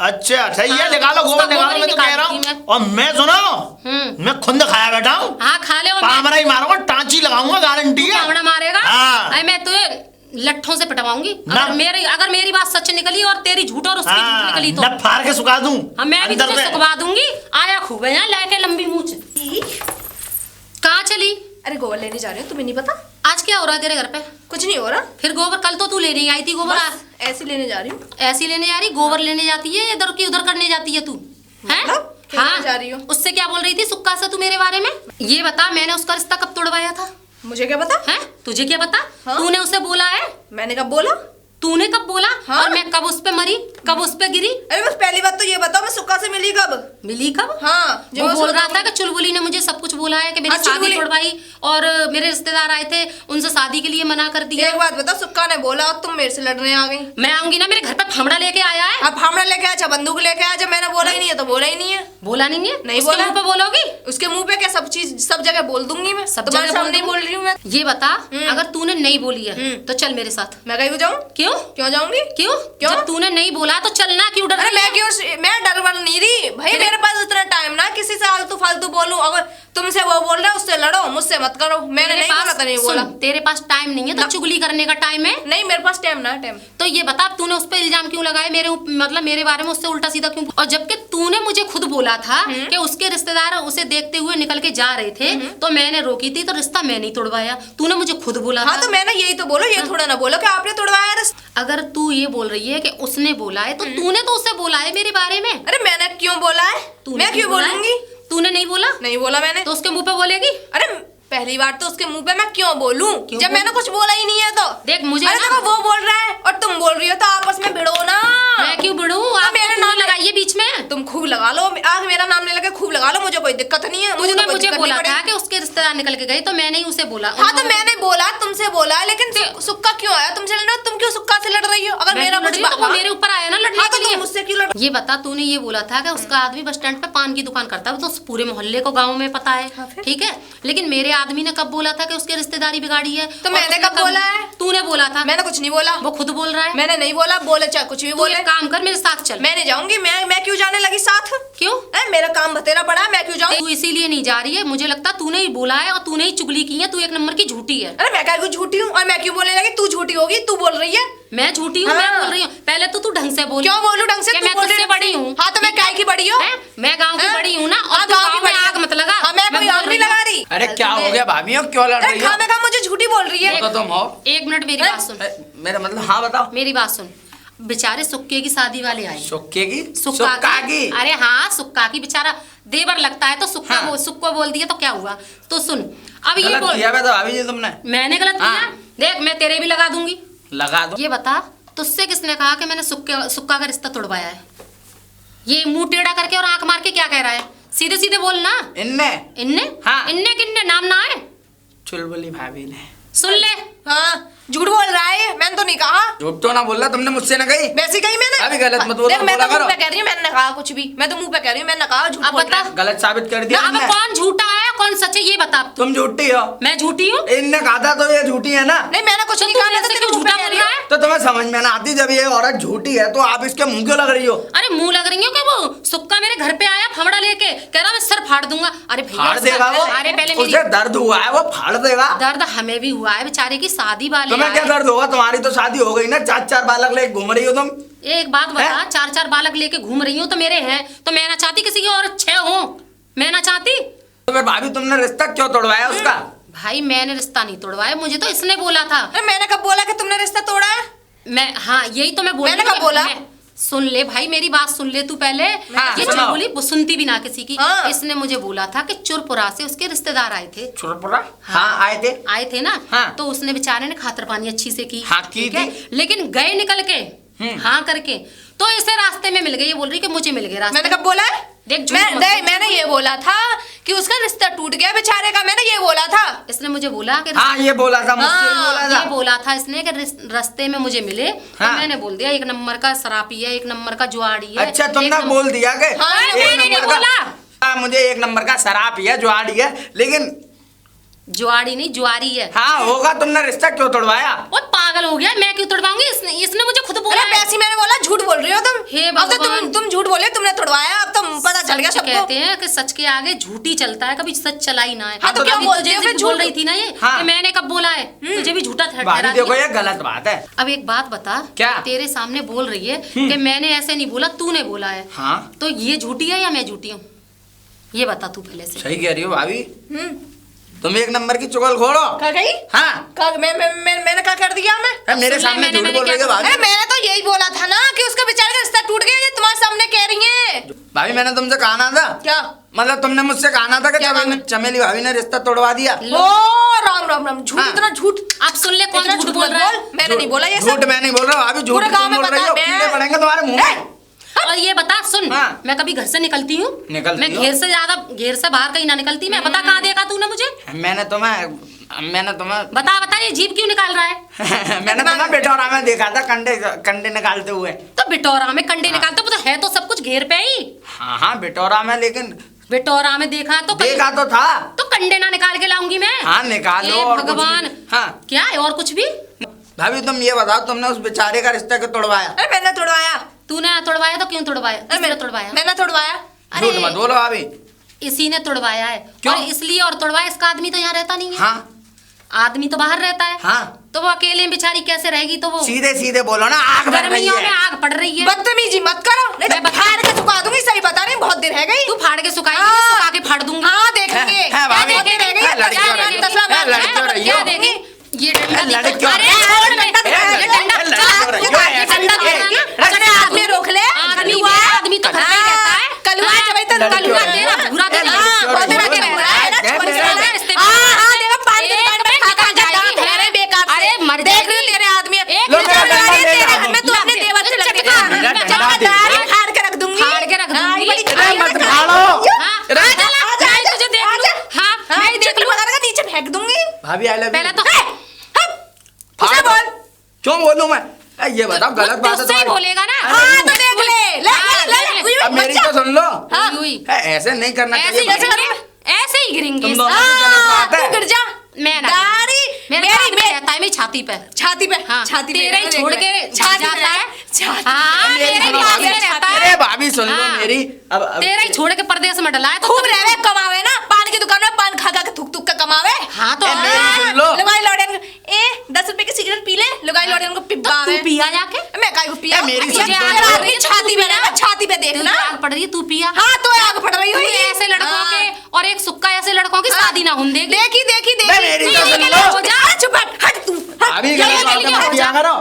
अच्छा सही है, हाँ, निकालो उसका गोबर, निकालो। गोबर ही मैं तो कह रहा निकालूंगी हूँ। और मैं सुनो, मैं खुद खाया बैठा हूँ। हाँ खा ले। और मैं- पामरा ही मारूंगा, टांची लगाऊंगा, गारंटी है। पावड़ा मारेगा? हाँ। अरे मैं तुझे लट्ठों से पिटवाऊंगी ना। अगर मेरी बात सच निकली और तेरी झूठ और उसकी झूठ निकली तो। न फाड़ के सुखा दूं। हाँ, मैं भी अंदर तुझे से। सुखवा दूंगी। आया खूब है यहाँ लेके लंबी मूंछ। कहाँ चली? अरे गोबर लेने जा रही हूँ, तुम्हें नहीं पता? आज क्या हो रहा है तेरे घर पे? कुछ नहीं हो रहा, फिर गोबर कल तो तू लेने आई थी गोबर। बस ऐसे लेने जा रही हूँ। ऐसी लेने जा रही? गोबर लेने जाती है इधर की उधर करने जाती है तू? हैं? मतलब? क्या हाँ, लेने जा रही हो? उससे क्या बोल रही थी सुक्का से तू मेरे बारे में? ये बता, मैंने उसका रिश्ता कब तोड़वाया था? मुझे क्या पता? हैं? तुझे क्या पता? हाँ? तूने उसे बोला है? मैंने कब बोला? तूने कब बोला? हाँ? और मैं कब उस पे मरी, कब उस पे गिरी? अरे बस पहली बात तो ये बताओ, मैं सुक्का से मिली कब? मिली कब? हाँ, वो मैं बोल रहा सुक्का- था कि चुलबुली ने मुझे सब कुछ बोला है कि मेरी हाँ, शादी चुलबुली- तोड़वाई और मेरे रिश्तेदार आए थे उनसे शादी के लिए मना कर दिया। एक बात बताओ, सुक्का ने बोला और तुम मेरे से लड़ने आ गई। मैं आऊंगी ना, मेरे घर पे फामड़ा लेके आया है। अब हमरा लेके आया, बंदूक लेके आया, जब मैंने बोला ही नहीं है तो बोला ही नहीं है। बोला नहीं है? नहीं उसके बोला। मुंह पे बोलोगी? उसके मुंह पे क्या सब चीज सब जगह बोल दूंगी मैं, सब तुम्हारे जगह सामने ही बोल बोल रही हूँ मैं। ये बता, अगर तूने नहीं बोली है तो चल मेरे साथ। मैं कहीं जाऊँ? क्यों? क्यों जाऊंगी? क्यों? क्यों? जब तूने नहीं बोला तो चलना क्यों डर अरे रही है? मैं डर वर नहीं रही भाई, मेरे पास इतना टाइम ना किसी से आलतू फालतू बोलूं। अगर तुमसे वो बोल रहा है उससे लड़ो, मुझसे मत करो। मैंने तेरे नहीं पास- बोला तो नहीं सुन, बोला। तेरे पास टाइम नहीं है तो ना। चुगली करने का टाइम है। नहीं, मेरे पास टाइम ना टाइम। तो ये बता, तूने उस पर इल्जाम क्यों लगाए मेरे मतलब मेरे बारे में उससे उल्टा सीधा क्यों? और जबकि तूने मुझे खुद बोला था कि उसके रिश्तेदार उसे देखते हुए निकल के जा रहे थे तो मैंने रोकी थी, तो रिश्ता मैं नहीं तोड़वाया। तूने मुझे खुद बोला हाँ था। तो मैंने यही तो बोलो, ये थोड़ा ना बोलो कि आपने तोड़वाया रिश्ता। अगर तू ये बोल रही है कि उसने बोला है तो तूने तो उसे बोला है मेरे बारे में। अरे मैंने क्यों बोला है? तूने मैं क्यों बोला है? बोलूंगी? तूने नहीं बोला नहीं बोला मैंने। तो उसके मुंह पे बोलेगी? अरे पहली बार तो उसके मुंह पे मैं क्यों बोलूं क्यों जब बोल- मैंने कुछ बोला ही नहीं है तो। देख मुझे अरे ना- देखो, वो बोल रहा है और तुम बोल रही हो तो आपस में भिड़ो ना। मैं क्यों बढ़ूं? आप मेरा मेरे नाम नाम लगाइए बीच में। तुम खूब लगा लो, आग मेरा नाम ले लगे खूब लगा लो, मुझे कोई दिक्कत नहीं है। तूने तो कोई मुझे दिक्कत बोला नहीं था पड़ेगी। कि उसके रिश्तेदार निकल के गए तो मैंने ही उसे बोला। हाँ तो मैंने बोला, तुमसे बोला, लेकिन सुक्का क्यों आया तुमसे लड़ना? तुम क्यों सुक्का से लड़ रही हो? अगर मेरा कुछ तो वो मेरे ऊपर आया ना लड़ने हाँ के तो लिए। तुम मुझसे क्यों लड़? ये बता, तूने ये बोला था कि उसका आदमी बस स्टैंड पे पान की दुकान करता है, तो उस पूरे मोहल्ले को गांव में पता है। हाँ, फिर? ठीक है, लेकिन मेरे आदमी ने कब बोला था कि उसके रिश्तेदारी बिगाड़ी है? तो और मैंने उसने कब बोला है? तूने बोला था। मैंने कुछ नहीं बोला। वो खुद बोल रहा है। मैंने नहीं बोला, बोले चाहे कुछ भी तू बोले। एक काम काम कर, मेरे साथ चल। मैं नहीं जाऊंगी। मैं क्यों जाने लगी साथ? क्यों? मेरा काम बतेरा पड़ा है, मैं क्यों जाऊं? तू इसीलिए नहीं जा रही है, मुझे लगता तूने ही बोला है और तूने ही चुगली की है। तू एक नंबर की झूठी है। अरे मैं क्या क्यों झूठी हूँ? और मैं क्यों बोलने लगी? तू झूठी होगी, तू बोल रही है। मैं झूठी हूँ? मैं हाँ। बोल रही हूँ? पहले तो तू ढंग से बोल। क्यों बोलूं ढंग से? कि तू मैं बोल तुझसे रही- बड़ी हूँ। हाँ तो मैं काय की बड़ी हूँ? मैं गाँव की हाँ? बड़ी हूँ ना, हाँ, और तू गाँव की गाँव में बड़ी आग मत लगा। हाँ, मैं कोई बोल आग नहीं रही हूँ। लगा रही। अरे क्या हो गया भाभी, क्यों लड़ रही हो? खामे खा मुझे झूठी बोल रही है। तो तुम हो। एक मिनट मेरी बात सुन, मेरा मतलब, हाँ बताओ। मेरी बात सुन। बेचारे सुक्के की शादी वाले आए। सुक्के की? सुक्का की? अरे हाँ, सुक्का की। बेचारा देवर लगता है तो सुक्का हाँ। सुक्को बोल दिया तो क्या हुआ? तो सुन, अब ये गलत बोल। किया तो भाभी जी तुमने। मैंने गलत हाँ। किया? देख, मैं तेरे भी लगा दूंगी। लगा दो। ये बता, तुझसे किसने कहा कि मैंने सुक्का का रिश्ता तोड़वाया है? ये मुंह टेढ़ा करके और आंख मार के क्या कह रहा है? सीधे सीधे बोल ना। इनने इनने? हाँ। इनने किन्ने? नाम ना है? चुलबुली भाभी ने। सुन ले। हाँ, झूठ बोल रहा है ये, मैंने तो नहीं कहा। झूठ तो ना बोला, तुमने मुझसे ना कही। वैसे कही मैंने। अभी गलत मत बोलो, देख, मैं बोला तो मुंह करो। पे कह रही हूँ, मैंने कहा कुछ भी। मैं तो मुंह पे कह रही हूँ, मैंने कहा झूठ अब बोल बता। रहा है। गलत साबित कर दिया अब तुमने। कौन झूठा है कौन सच है ये बता अब तू। तुम झूठी हो। मैं झूठी हूँ? इनने कहा था तो ये झूठी है ना। नहीं, मैंने कुछ तो नहीं तू कहा। मैं मेरे तो से तेरे क्यों मुंह पे झूठा कह बोल रही रहा हूँ। है? तो तुम्हें समझ में ना आती, जब ये औरत झूठी है तो आप इसके मुंह क्यों लग रही हो? अरे मुंह लग रही हो कि वो सुक्का मेरे घर पे आया फवड़ा लेके, कह रहा मैं सर फाड़ दूंगा। अरे भैया, फाड़ देगा वो। अरे पहले मेरी उसे दर्द हुआ है, वो फाड़ देगा। दर्द हमें भी हुआ है, बेचारे की शादी वाले तुम्हें क्या आए। दर्द होगा? तुम्हारी तो शादी हो गई ना, 4-4 बालक लेके घूम रही हो तुम। एक बात बता, हैं? 4-4 बालक लेके घूम रही हूँ तो मेरे हैं, तो मैं ना चाहती किसी की और 6 हो? मैं ना चाहती? तो फिर भाभी तुमने रिश्ता क्यों तोड़वाया उसका? भाई मैंने रिश्ता नहीं तोड़वाया, मुझे तो इसने बोला था। अरे मैंने कब बोला कि तुमने रिश्ता तोड़ा है? मैं, हाँ यही तो मैं बोल मैंने रही हूँ कब बोला? मैं- सुन ले भाई, मेरी बात सुन ले तू पहले। हाँ, ये सुनाओ। चुलबुली वो सुनती भी ना किसी की। हाँ। इसने मुझे बोला था कि चुरपुरा से उसके रिश्तेदार आए थे। छुरपुरा? हाँ आए थे। आए थे ना। हाँ। तो उसने बेचारे ने खातर पानी अच्छी से की। हाँ, की ठीक है? थी। लेकिन गए निकल के हाँ करके तो इसे रास्ते में मिल गए। ये बोल रही कि मुझे मिल गए रास्ते मैंने कब बोला है? देख, झूठ मत बोल। मैंने ये बोला था कि उसका रिश्ता टूट गया बेचारे का। मैंने ये बोला था। इसने मुझे बोला कि हाँ ये बोला था, मुझसे ही हाँ, बोला था। ये बोला था इसने कि रास्ते में मुझे मिले। तो हाँ। मैंने बोल दिया एक नंबर का शराबी है, एक नंबर का जुआड़ी है। अच्छा, एक तुमने नंबर- बोल दिया कि हाँ, एक मैंने नहीं नंबर का- बोला। हाँ, मुझे एक नंबर का शराब है, जुआड़ी है, लेकिन जुआड़ी नहीं, जुआरी है। हाँ होगा। तुमने रिश्ता क्यों तोड़वाया? वो पागल हो गया, मैं क्यों तोड़वाऊंगी? इसने मुझे खुद बोला अरे है। वैसे मैंने बोला झूठ बोल रही हो तुम। हे अब तो भगवान। तुम झूठ बोले, तुमने तोड़वाया। अब तो पता चल गया सच सबको। कहते हैं कि सच के आगे झूठी चलता है, कभी सच चला ही ना है। हाँ, तो क्या अभी बोलते तुझे हो फिर भी बोल झूठ? रही थी ना ये हाँ। कि मैंने कब बोला है? तुझे भी झूठा ठहरा भाभी देखो, दिया। ये गलत बात है। अब एक बात बता, क्या? तेरे सामने बोल रही है कि मैंने ऐसे नहीं बोला, तूने बोला है। हाँ तो ये झूठी है या मैं झूठी हूँ? ये बता तू पहले से। सही कह रही हो भाभी, हम्म, तुम एक नंबर की चुगल खोलो। क्या कही? हाँ मैंने क्या कर दिया मैं? मेरे सुन ले, सामने झूठ मैंने बोल रही क्या है भाभी। अरे मैंने तो यही बोला था ना कि उसका बेचारे का रिश्ता टूट गया। ये तुम्हारे सामने कह रही है। भाभी मैंने तुमसे कहा ना था, क्या? मतलब तुमने मुझसे कहा ना था कि क्या चमेली भाभी ने रिश्ता तोड़वा दिया। ओ राम राम राम, झूठ हाँ। इतना झूठ। अब सुन ले, कौन इतना झूठ बोल रहा है? मैंने नहीं बोला ये झूठ सब। मैं नहीं बोल रहा भाभी, झूठ पूरे गांव तुम में बोल रही पता हो। है। कीड़े पड़ेंगे तुम्हारे मुंह में। और ये बता, सुन, हाँ। मैं कभी घर से निकलती हूँ? निकलती मैं हो? घेर से ज्यादा, घेर से बाहर कहीं ना निकलती। मैं बता कहाँ देखा तूने मुझे? मैंने तुम्हें बता ये जीभ क्यों निकाल रहा है? मैंने तुम्हें बेटौरा में देखा था, कंडे निकालते हुए। तो बिटौरा में कंडे निकालते हो, तो है तो सब कुछ घेर पे ही। हाँ हाँ बेटौरा में, लेकिन बिटौरा में देखा तो देखा तो था। तो कंडे ना निकाल के लाऊंगी मैं? हाँ निकालो। हे और कुछ भगवान। भी। हाँ क्या है और कुछ भी? भाभी तुम ये बताओ, तुमने उस बेचारे का रिश्ता क्यों तोड़वाया? अरे मैंने तोड़वाया। तूने तोड़वाया तो क्यों तोड़वाया? किसने तोड़वाया? मैंने तोड़वाया। अरे झूठ मत बोलो भाभी। इसी ने तोड़वाया है। क्यों? और इसलिए और तोड़वाया, इसका आदमी तो यहाँ रहता नहीं है। हाँ आदमी तो बाहर रहता है। हाँ तो वो अकेले बेचारी कैसे रहेगी? तो वो सीधे सीधे बोलो ना, आग बढ़ रही गर्मियों में है। आग पड़ रही है। बदतमीजी मत करो, नहीं तो मैं बता- फाड़ के सुखा दूंगी। सही बता रही, बहुत देर है गई। तू फाड़ के सुखाएगी हाँ। कि सुखा के फाड़ दूंगी? हाँ देखेंगे। है भाभी। बहुत देर रह गई। है, लड़की क्या हो रही है। तसला मार- है, लड़की हो रही है। क्या देगी? ये डंडा है, देखो। लड़की हो अरे रही है। छोड़ बे। है, ये डंडा- है, लड़की हो रही है। ये डंडा दे रहा ना? अरे आदमी रोक ले। आदमी तो घर पे ही रहता है। कलुआ जब तक लड़की कलुआ हो रही है। तेरा बुरा तेरा। लड़की हो बहुत रही देर है। आगे रह रहा है ना, है, छोड़ है, रहा है। रिश्ते हाँ, देखो पानी एक दुकान पे मिनट खाता निकल जाएगी। जाएगी। अरे बेकार से। अरे मर देख रही हूँ जाएगी। तेरे आदमी। एक लो, मिनट मेरा लगा डंडा रही है ले तेरे लो। हाथ में, तू तू अपने अपने देवर से लड़के चटका। मेरा चटका डंडा दे। दारी फाड़ के रख दूंगी। फाड़ के रख दूंगी। हाँ, बड़ी अरे खाई मत लगा। खा लो। हाँ, अरे आजा, चला, आजा, मैं आजा, तुझे देख आजा। लूं। हाँ, हाँ, मैं ही देख चटनी लूं। पकड़ के नीचे फेंक दूंगी। भाभी आई लव पहले यू। तो उसे बोल। क्यों बोलूं मैं? ये बताओ, गलत बात है तुझसे ही तुम्हारी। बोलेगा ना। हाँ तो देख ले। ले, हाँ, ले, देख ले, ले। अब मेरी तो सुन लो। हाँ। हुई। है, ऐसे नहीं करना ऐसे चाहिए ही भाभी। गिरेंगे, ऐसे ही गिरेंगे। तुम दोनों की गलत बात है। तू गिर जा। मैं ना दारी मेरे मेरी हाथ में रहता है, मेरी छाती पे। छाती पे, हाँ, छाती पे तेरे ही देख छोड़ ले। के छाती जाता पे, है। छाती हाँ, पे। मेरे ही भाभी, पास में रहता है। अरे भाभी सुन लो हाँ। मेरी। अब तेरा ही छोड़ के परदेश में डला है तो खूब रहे कमावे ना, पान की दुकान में पान खा खा के थुक थुक के कमावे। हाँ तो मेरी सुन लो। लुगाई लौड़े 10 रुपए की सिगरेट पी ले, लुगाई लौड़े को तो पिब्बावे। तू पिया जाके। मैं काहे को पिया? मेरी अच्छा, सुन लो। तेरा अपनी छाती पे रहना, छाती पे देखना। तुझे आग पड़ रही है, तू पिया। हाँ तो आग फट रही तू हुई है। ऐसे लड़कों हाँ। के और एक सुक्का ऐसे लड़कों की हाँ। शादी ना होने देगी। देखी देखी मैं देखी। मेरी नहीं, तो नहीं, सुन नहीं, लो। हो जा। अरे चुप हट तू। हट। भाभी चल, गलत चल, बात चल, मत चल, किया चल। करो।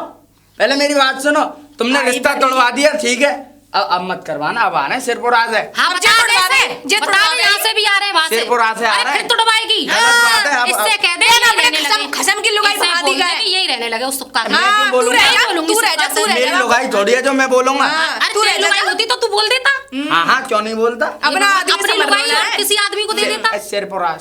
पहले मेरी बात सुनो, तुमने भाई, रिश्ता भाई। तोड़वा दिया, ठीक है। अब मत करवाना, अब आना है सिरपुराज है। हाँ अब बता जे दे तुड़वा से। दे, जे बता तुड़वा दे दे। यहाँ से भी आ रहे हैं, वहाँ से। सिरपुरा से आ अरे रहे फिर हैं। तुड़वाएगी। गलत बात है, अब- इससे कह दे ये ना यही अपने रहने खसम- लगे। खसम की लुगाई इससे बहा दी बोल दे गए। कि यही रहने लगे उस सुक्का में। मैं हाँ, क्यों बोलूं? तू रह जा, बोलूंगी तू रह जा, सुक्का तू से। रह मेरी जा। लुगाई थोड़ी है जो मैं बोलूंगा। हाँ। अरे तू तेरी रह जा। लुगाई होती तो तू बोल देता। हाँ हाँ, क्यों नहीं बोलता? अपना आदमी अपनी समझ लुगाई रहा है। किसी आदमी को दे देता। सिरपुरा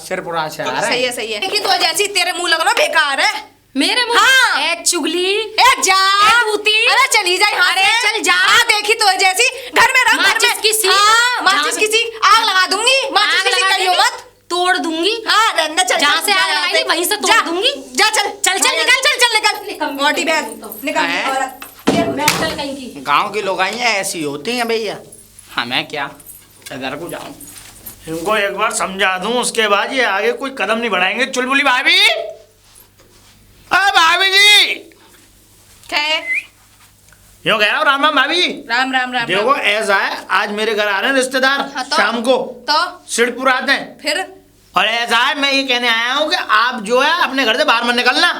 से आ रहा सही है। है सही है। देखी तो जैसी तेरे मुंह लगना बेकार है। मेरे मुंह हाँ। ए चुगली ए जा। ए तूती। अरे चली जा यहाँ अरे से। चल जा। हाँ देखी तो जैसी घर में रह, घर माचिस में। की सीख। हाँ, माचिस जहाँ की सीख। आग लगा दूंगी, माचिस आग की सीख लगा करियो देगी, मत। तोड़ दूंगी। हाँ रहना, चल जहाँ चल, से जा आग यहाँ लगाई वहीं से तोड़ जा, दूंगी। जा चल चल, चल, निकल, चल निकल मोटी बैग निकल हैं? औरत। मैं चल कहीं की। गांव की लुगाइयाँ ऐसी होती हैं भैया। हाँ मैं क्या इधर को जाऊँ? इनको एक बार समझा दूं, उसके बाद ये आगे कोई कदम नहीं बढ़ाएंगे। चुलबुली भाभी, भाभी जी, क्या है? यूँ कह रहा हूँ, राम राम भाभी। राम राम राम देखो ऐसा है, आज मेरे घर आ रहे हैं रिश्तेदार। हाँ, तो? शाम को तो सिड़पुर आते हैं। फिर और ऐसा है, मैं ये कहने आया हूँ कि आप जो है अपने घर से बाहर मत निकलना।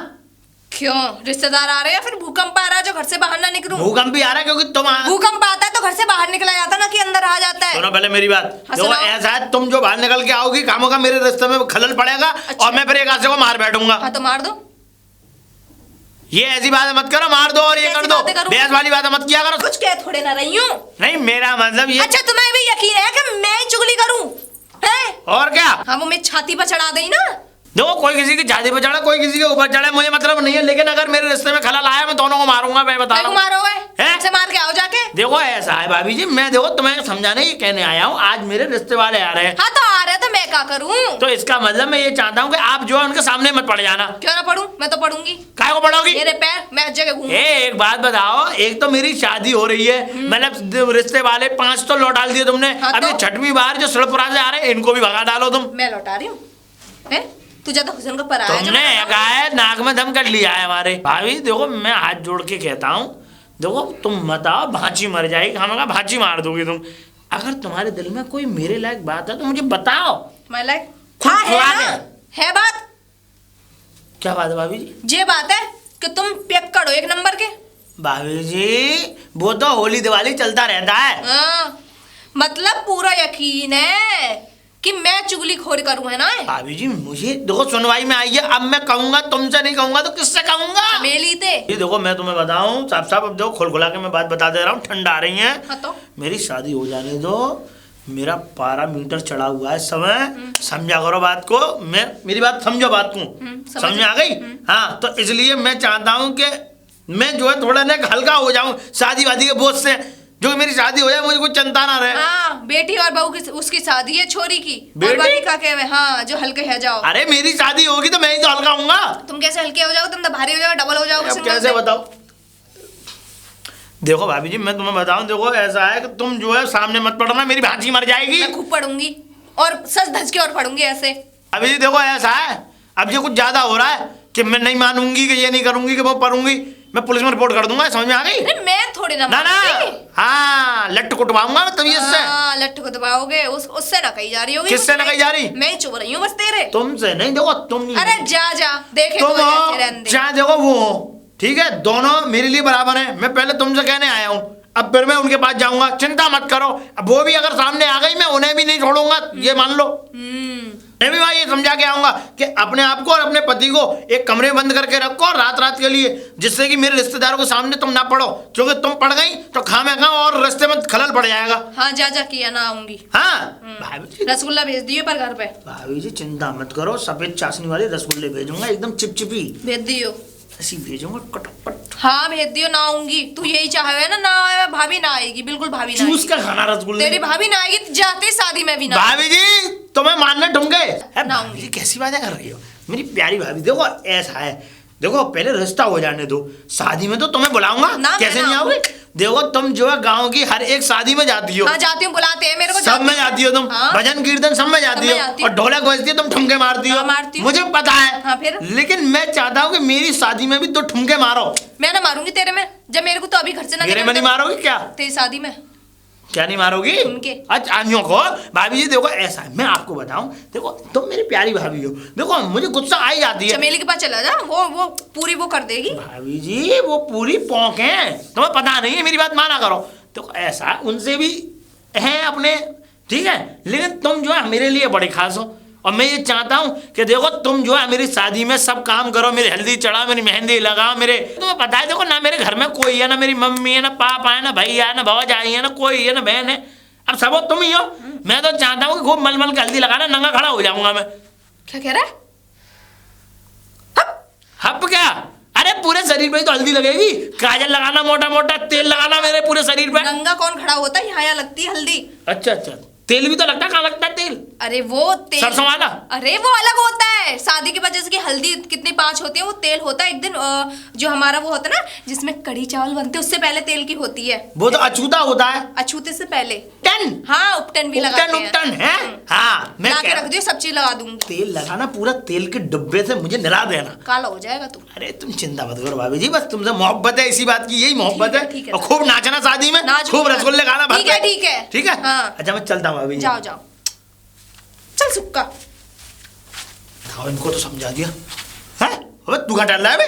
क्यों? रिश्तेदार आ रहे हैं, फिर भूकंप आ रहा है जो घर से बाहर ना निकलूं? भूकंप भी आ रहा है क्योंकि तुम भूकंप आता है तो घर से बाहर निकला जाता ना कि अंदर आ जाता है। सुनो पहले मेरी बात। हाँ, देखो सुनाओ। ऐसा है, तुम जो बाहर निकल के आओगी, कामों का मेरे रास्ते में खलल पड़ेगा। अच्छा। और मैं फिर एक आदमी को मार बैठूंगा। हाँ तो मार दो। ये ऐसी बात मत करो, मार दो और ये कैसी कर दो। बातें करूं? बहस वाली बात मत किया करो। कुछ कह थोड़े ना रही हूँ। नहीं, मेरा मतलब ये। अच्छा तुम्हें भी यकीन है कि मैं ही चुगली करूं? है? और क्या? हाँ वो मेरी छाती पर चढ़ा देई ना। देखो, कोई किसी की छाती पर चढ़ा, कोई किसी के ऊपर चढ़े, मुझे मतलब नहीं है। लेकिन अगर मेरे रिश्ते में खलल आया, मैं दोनों को मारूंगा। मैं बता रहा हूँ। मारोगे? हैं? से मार के आओ जाके। देखो ऐसा है भाभी जी, मैं देखो तुम्हें समझाने ये कहने आया हूँ, आज मेरे रिश्ते वाले आ रहे हैं। हाँ तो आ रहे तो मैं क्या करूं? तो इसका मतलब मैं ये चाहता हूँ कि आप जो है उनके सामने मत पड़ जाना। क्यों ना पढ़ूं? मैं तो पढ़ूंगी। काय को पढ़ोगी? मेरे पैर, मैं हर जगह घूमूं। एक बात बताओ, एक तो मेरी शादी हो रही है, मतलब रिश्ते वाले 5 तो लौटा दिए तुमने। हाँ अब ये तो? 6वीं बार जो सड़पुरा से आ रहे हैं, इनको भी भगा डालो तुम। मैं लौटा रही हूँ। हैं? तू ज्यादा हुसन का पराया तुमने कहा है नाक में दम कर लिया है हमारे। भाभी देखो, मैं हाथ जोड़ के कहता हूँ, देखो तुम मत आओ, भांची मर जाएगी। हमें कहा भांची मार दोगी तुम। अगर तुम्हारे दिल में कोई मेरे लायक बात है तो मुझे बताओ। मैं लाइक खुद हाँ है खुला ना? के। है बात। क्या बात है भाभी जी? ये बात है कि तुम पियक्कड़ हो एक नंबर के। भाभी जी, वो तो होली दिवाली चलता रहता है। हाँ, मतलब पूरा यकीन है कि मैं चुगली खोर करूं, है ना? भाभी जी मुझे देखो सुनवाई में आई है, अब मैं कहूंगा, तुमसे नहीं कहूंगा तो किससे कहूंगा? मेली थे। ये देखो, मैं तुम्हें बताऊं साफ साफ, अब देखो खोल खुला के मैं बात बता दे रहा हूँ, ठंडा आ रही है। हाँ तो? मेरी शादी हो जाने दो, मेरा पारा मीटर चढ़ा हुआ है इस समय। समझा करो बात को। मैं मेरी बात समझो, बात को समझ में आ गई? हाँ, तो इसलिए मैं चाहता हूँ कि मैं जो है थोड़ा ना हल्का हो जाऊं शादी वादी के बोझ से। जो मेरी शादी हो जाए, मुझे कोई चिंता ना रहे। हाँ, बेटी और बहू की उसकी शादी है, छोरी की। बेटी? और बाकी का क्या है? हाँ, जो हल्के है जाओ। अरे मेरी शादी होगी तो मैं ही तो हल्का होऊंगा। तुम कैसे हल्के हो जाओ? तुम तो भारी हो जाओ, डबल हो जाओ। अब कैसे बताओ? देखो भाभी जी, मैं तुम्हें बताऊं, देखो ऐसा है कि तुम जो है सामने मत पड़ना, मेरी भांजी मर जाएगी। मैं खूब पढ़ूंगी और सच धज के और पढ़ूंगी ऐसे। अभी जी देखो ऐसा है, अब ये कुछ ज्यादा हो रहा है कि मैं नहीं मानूंगी, कि ये नहीं करूंगी, कि वो पढ़ूंगी। मैं पुलिस में रिपोर्ट कर दूंगा, समझ में आ गई? अरे मैं थोड़ी ना ना ना, हाँ लट्ट कुटवाऊंगा मैं तभी इससे। हाँ, लट्ठ को दबाओगे। उससे ना कही जा रही होगी। किससे ना कही जा रही? मैं ही चुप रही हूँ बस तेरे। तुमसे नहीं, देखो तुम नहीं। अरे जा जा, देखे तुम तो हो जैसे रहने दे। चाहे देखो वो हो, ठीक है, दोनों मेरे लिए बराबर हैं। मैं पहले तुमसे कहने आया हूँ, अब फिर मैं उनके पास जाऊंगा, चिंता मत करो। अब वो भी अगर सामने आ गई, मैं उन्हें भी नहीं छोड़ूंगा, ये मान लो। मैं भी भाई ये समझा के आऊंगा कि अपने आप को और अपने पति को एक कमरे में बंद करके रखो रात रात के लिए, जिससे कि मेरे रिश्तेदारों के सामने तुम ना पढ़ो, क्योंकि तुम पढ़ गई तो खामेखा और रिश्ते में खलल पड़ जाएगा। हाँ जा जा, किया ना आऊंगी। हाँ भाभी जी, रसगुल्ला भेज दियो पर घर पे। भाभी जी चिंता मत करो, सफेद चाशनी वाले रसगुल्ले भेजूंगा, एकदम चिपचिपी भेज दियो। ऐसी भेजूंगा कटपट। हाँ भेज दियो, ना आऊंगी। तू यही चाहे ना, ना आए भाभी ना आएगी, बिल्कुल भाभी ना चूस आएगी। का खाना रसगुल्ले। तेरी भाभी ना आएगी तो जाते शादी में भी ना। भाभी जी तुम्हें मानने ढूंढ गए। ना भाभी जी कैसी बातें कर रही हो मेरी प्यारी भाभी? देखो ऐसा है, देखो पहले रिश्ता हो जाने दो, शादी में तो तुम्हें बुलाऊंगा, ना, कैसे मैं नहीं ना आओगे? देखो तुम जो है गांव की हर एक शादी में जाती हो। हाँ जाती हूँ, बुलाते हैं मेरे को, सब में जाती हो तुम, हाँ। भजन कीर्तन सब में जाती सब में जाती हो, हूँ। और ढोलक बजती है तुम ठुमके मारती हो। हाँ, मारती हूँ। मुझे पता है। हाँ, फिर? लेकिन मैं चाहता हूँ कि मेरी शादी में भी तो ठुमके मारो। मैं ना मारूंगी तेरे में, जब मेरे को तो अभी घर से ना मेरे में नहीं मारोगी क्या? तेरी शादी में। क्या नहीं मारोगी? ठुमके। अच्छा आनियों को भाभी जी देखो ऐसा है, मैं आपको बताऊं, देखो तुम मेरी प्यारी भाभी हो, देखो मुझे गुस्सा आ ही जाती है। चमेली के पास चला जा, वो पूरी वो कर देगी। भाभी जी वो पूरी पौंक है, तुम्हें पता नहीं है, मेरी बात माना करो। तो ऐसा है, उनसे भी हैं अपने, ठीक है, लेकिन तुम जो है मेरे लिए बड़े खास हो, और मैं ये चाहता हूँ कि देखो तुम जो है मेरी शादी में सब काम करो, मेरी हल्दी चढ़ाओ, मेरी मेहंदी लगाओ, मेरे तुम्हें पता है देखो ना मेरे घर में कोई है, ना मेरी मम्मी है, ना पापा है, ना भैया है, ना भौजाई है, ना कोई है, ना बहन है, अब सब तुम ही हो। मैं तो चाहता हूँ कि खूब मलमल के हल्दी लगाना, नंगा खड़ा हो जाऊंगा मैं। क्या कह रहा है? हप क्या? अरे पूरे शरीर पे ही तो हल्दी लगेगी, काजल लगाना, मोटा मोटा तेल लगाना मेरे पूरे शरीर पे। नंगा कौन खड़ा होता है? यहाँ लगती है हल्दी। अच्छा अच्छा, तेल भी तो लगता है, कहाँ लगता है तेल? अरे वो तेल, सरसों वाला? अरे वो अलग होता है। शादी के बाद जैसे कि हल्दी कितनी 5 होती है, वो तेल होता है एक दिन जो हमारा वो होता है ना जिसमें कढ़ी चावल बनते हैं, उससे पहले तेल की होती है। वो तो अछूता होता है। अछूते से पहले टन, हाँ उपटन भी लगाते हैं। उपटन है। हाँ मैं ला के कह रख दियो, सब चीज लगा दूंगी। तेल लगाना, पूरा तेल के डब्बे से मुझे निला देना। काला हो जाएगा तू। अरे तुम चिंता मत करो भाभी जी, बस तुमसे मोहब्बत है, इसी बात की यही मोहब्बत है। ठीक है, और खूब नाचना शादी में, नाचूंगी, खूब रसगुल्ले खाना। ठीक है, ठीक है। ठीक है। हाँ। अच्छा मैं चलता हूँ भाभी जी। जाओ जाओ, चल सुक्का। बताओ इनको तो समझा दिया है। अबे तू कहाँ टल रहा है बे?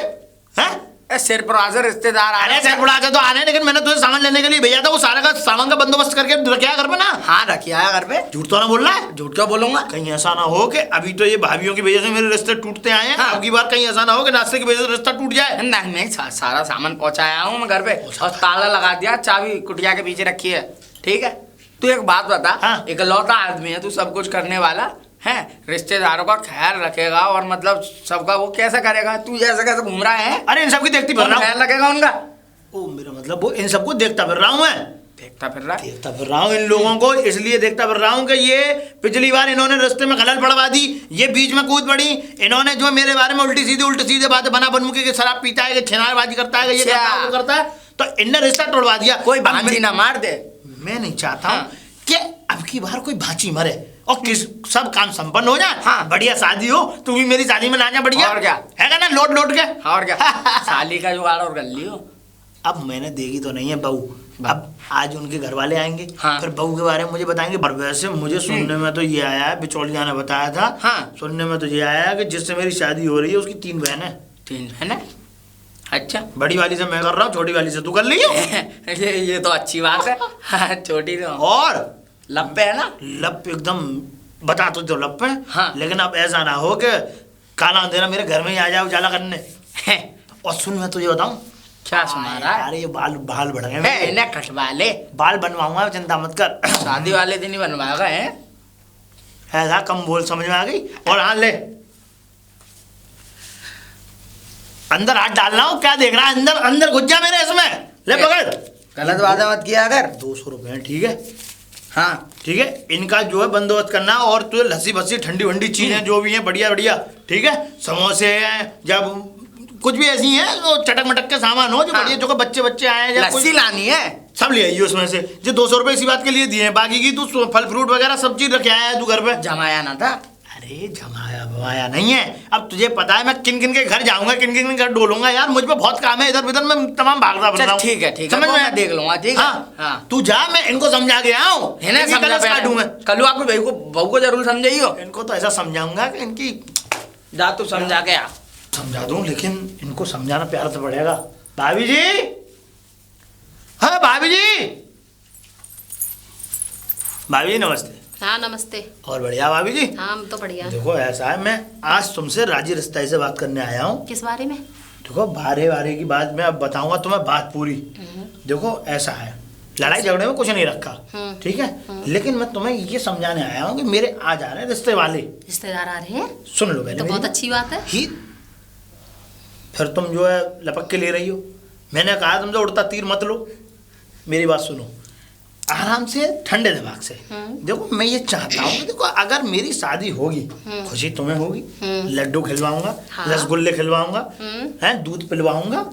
हैं? सिर पर आज रिश्तेदार आ अरे रहे सर बुढ़ा तो आ रहे हैं, लेकिन मैंने तुझे सामान लेने के लिए भेजा था, वो सारा का सामान का बंदोबस्त करके रखा है घर पे ना। हाँ रखिया है घर पे। झूठ तो ना बोल रहा है? झूठ क्यों बोलूंगा? कहीं ऐसा ना हो कि अभी तो ये भाभीियों की वजह से मेरे रिश्ते टूटते आए हैं, हाँ। अब की बार कहीं ऐसा ना हो कि नाश्ते की वजह से रिश्ता टूट जाए। नहीं नहीं, सारा सामान पहुंचाया हूँ मैं घर पे, और ताला लगा दिया, चाबी कुटिया के पीछे रखी है। ठीक है, तू एक बात बता। हाँ। इकलौता आदमी है तू, सब कुछ करने वाला है, रिश्तेदारों का ख्याल रखेगा, और मतलब सबका वो कैसे करेगा? तू जैसे कैसे घूम रहा है? अरे इन सबकी देखती फिर रहा ख्याल हूँ। रखेगा उनका? ओ मेरा मतलब वो इन सबको देखता फिर रहा हूँ मैं। देखता फिर रहा। देखता फिर रहा हूँ इन लोगों को, इसलिए देखता फिर रहा हूँ कि ये पिछली बार इन्होंने रास्ते में खलल पड़वा दी, ये बीच में कूद पड़ी, इन्होंने जो मेरे बारे में उल्टी सीधे बातें बना बनमुखी के शराब पीता है, कि छिनारबाजी करता है, कि ये करता है, वो करता है, तो इनने रिश्ता तोड़वा दिया। कोई अब भांजी ना मार दे। मैं नहीं चाहता हूँ हाँ। कि अब की बार कोई भांची मरे और किस सब काम संपन्न हो जाए। हाँ। बढ़िया शादी हो, तू भी मेरी शादी में ना जा, बढ़िया और क्या है ना, लोट लोट के। और क्या साली का जुगाड़ और कर लियो। अब मैंने देखी तो नहीं है बहू, अब आज उनके घर वाले आएंगे। हाँ। फिर बहू के बारे में मुझे बताएंगे। पर वैसे मुझे सुनने में तो ये आया है, बिचौलिया ने बताया था। हाँ। सुनने में तो ये आया है कि जिससे मेरी शादी हो रही है उसकी 3 बहनें। 3 है ना? अच्छा। बड़ी वाली से मैं कर रहा हूँ, छोटी वाली से तू कर ली हो। ये तो अच्छी बात है। हाँ, छोटी तो और लप्पे है ना? लप एकदम बता तो लप है। हाँ। लेकिन अब ऐसा ना हो कि काला अंधेरा मेरे घर में ही आ जाए उजाला करने। और सुन मैं तुझे बताऊं, क्या सुना रहा है? अरे ये बाल बाल बढ़ गए है मेरे। इन्हें कटवा ले, बाल बनवाऊंगा, चिंता मत कर। शादी वाले दिन ही बनवाएगा है। ऐसा कम बोल, समझ में आ गई। और हाँ ले, अंदर हाथ डालना हो, क्या देख रहा है? अंदर अंदर घुस जा मेरे इसमें, ले पकड़। गलत वादा मत किया अगर। 200 रुपए ठीक है। हाँ ठीक है, इनका जो है बंदोबस्त करना, और तुझे लस्सी बस्सी ठंडी वंडी चीजें जो भी हैं बढ़िया बढ़िया, ठीक है, समोसे हैं, जब कुछ भी ऐसी हैं तो चटक मटक के सामान हो जो हाँ। बढ़िया, जो बच्चे बच्चे आए हैं या लस्सी लानी है। सब ले आइए उसमें से। जो 200 रुपए इसी बात के लिए दिए हैं, बाकी की तू फल फ्रूट वगैरह सब चीज रखे आया है तू घर पे। जमाया ना था। अरे जमाया बमाया नहीं है, अब तुझे पता है मैं किन किन के घर जाऊंगा, किन किन के घर डोलूंगा यार, मुझ पे बहुत काम है, इधर उधर मैं तमाम भागता फिर रहा हूँ। ठीक है ठीक है, समझ वो में मैं देख लूंगा। ठीक है हाँ। हाँ। तू जा, मैं इनको समझा के आऊँ, है ना? इनकी समझा कलश काटूं मैं। कल आपको बहू को जरूर समझाइयो। इनको तो ऐसा समझाऊंगा कि इनकी जा तू समझा के आ। समझा दूं, लेकिन इनको समझाना प्यार से पड़ेगा। भाभी जी, हाँ भाभी जी, भाभी जी नमस्ते। हाँ नमस्ते। और बढ़िया भाभी जी। हाँ हम तो बढ़िया। देखो ऐसा है, मैं आज तुमसे राजी रिश्ताई से बात करने आया हूँ। किस बारे में? देखो बारे बारे की बात मैं अब बताऊंगा तुम्हें, बात पूरी। देखो ऐसा है, लड़ाई झगड़े में कुछ नहीं रखा, ठीक है, लेकिन मैं तुम्हें ये समझाने आया हूँ कि मेरे आ जा रहे हैं रिश्ते वाले। रिश्तेदार आ रहे हैं? सुन लो पहले तो बहुत मेरी अच्छी बात है। ही, फिर तुम जो है लपक के ले रही हो। मैंने कहा तुमसे उड़ता तीर मत लो, मेरी बात सुनो। आराम से ठंडे दिमाग से। देखो मैं ये चाहता हूँ कि देखो अगर मेरी शादी होगी, खुशी तुम्हें होगी, लड्डू खिलवाऊंगा, हाँ। रसगुल्ले खिलवाऊंगा, हैं दूध पिलवाऊंगा,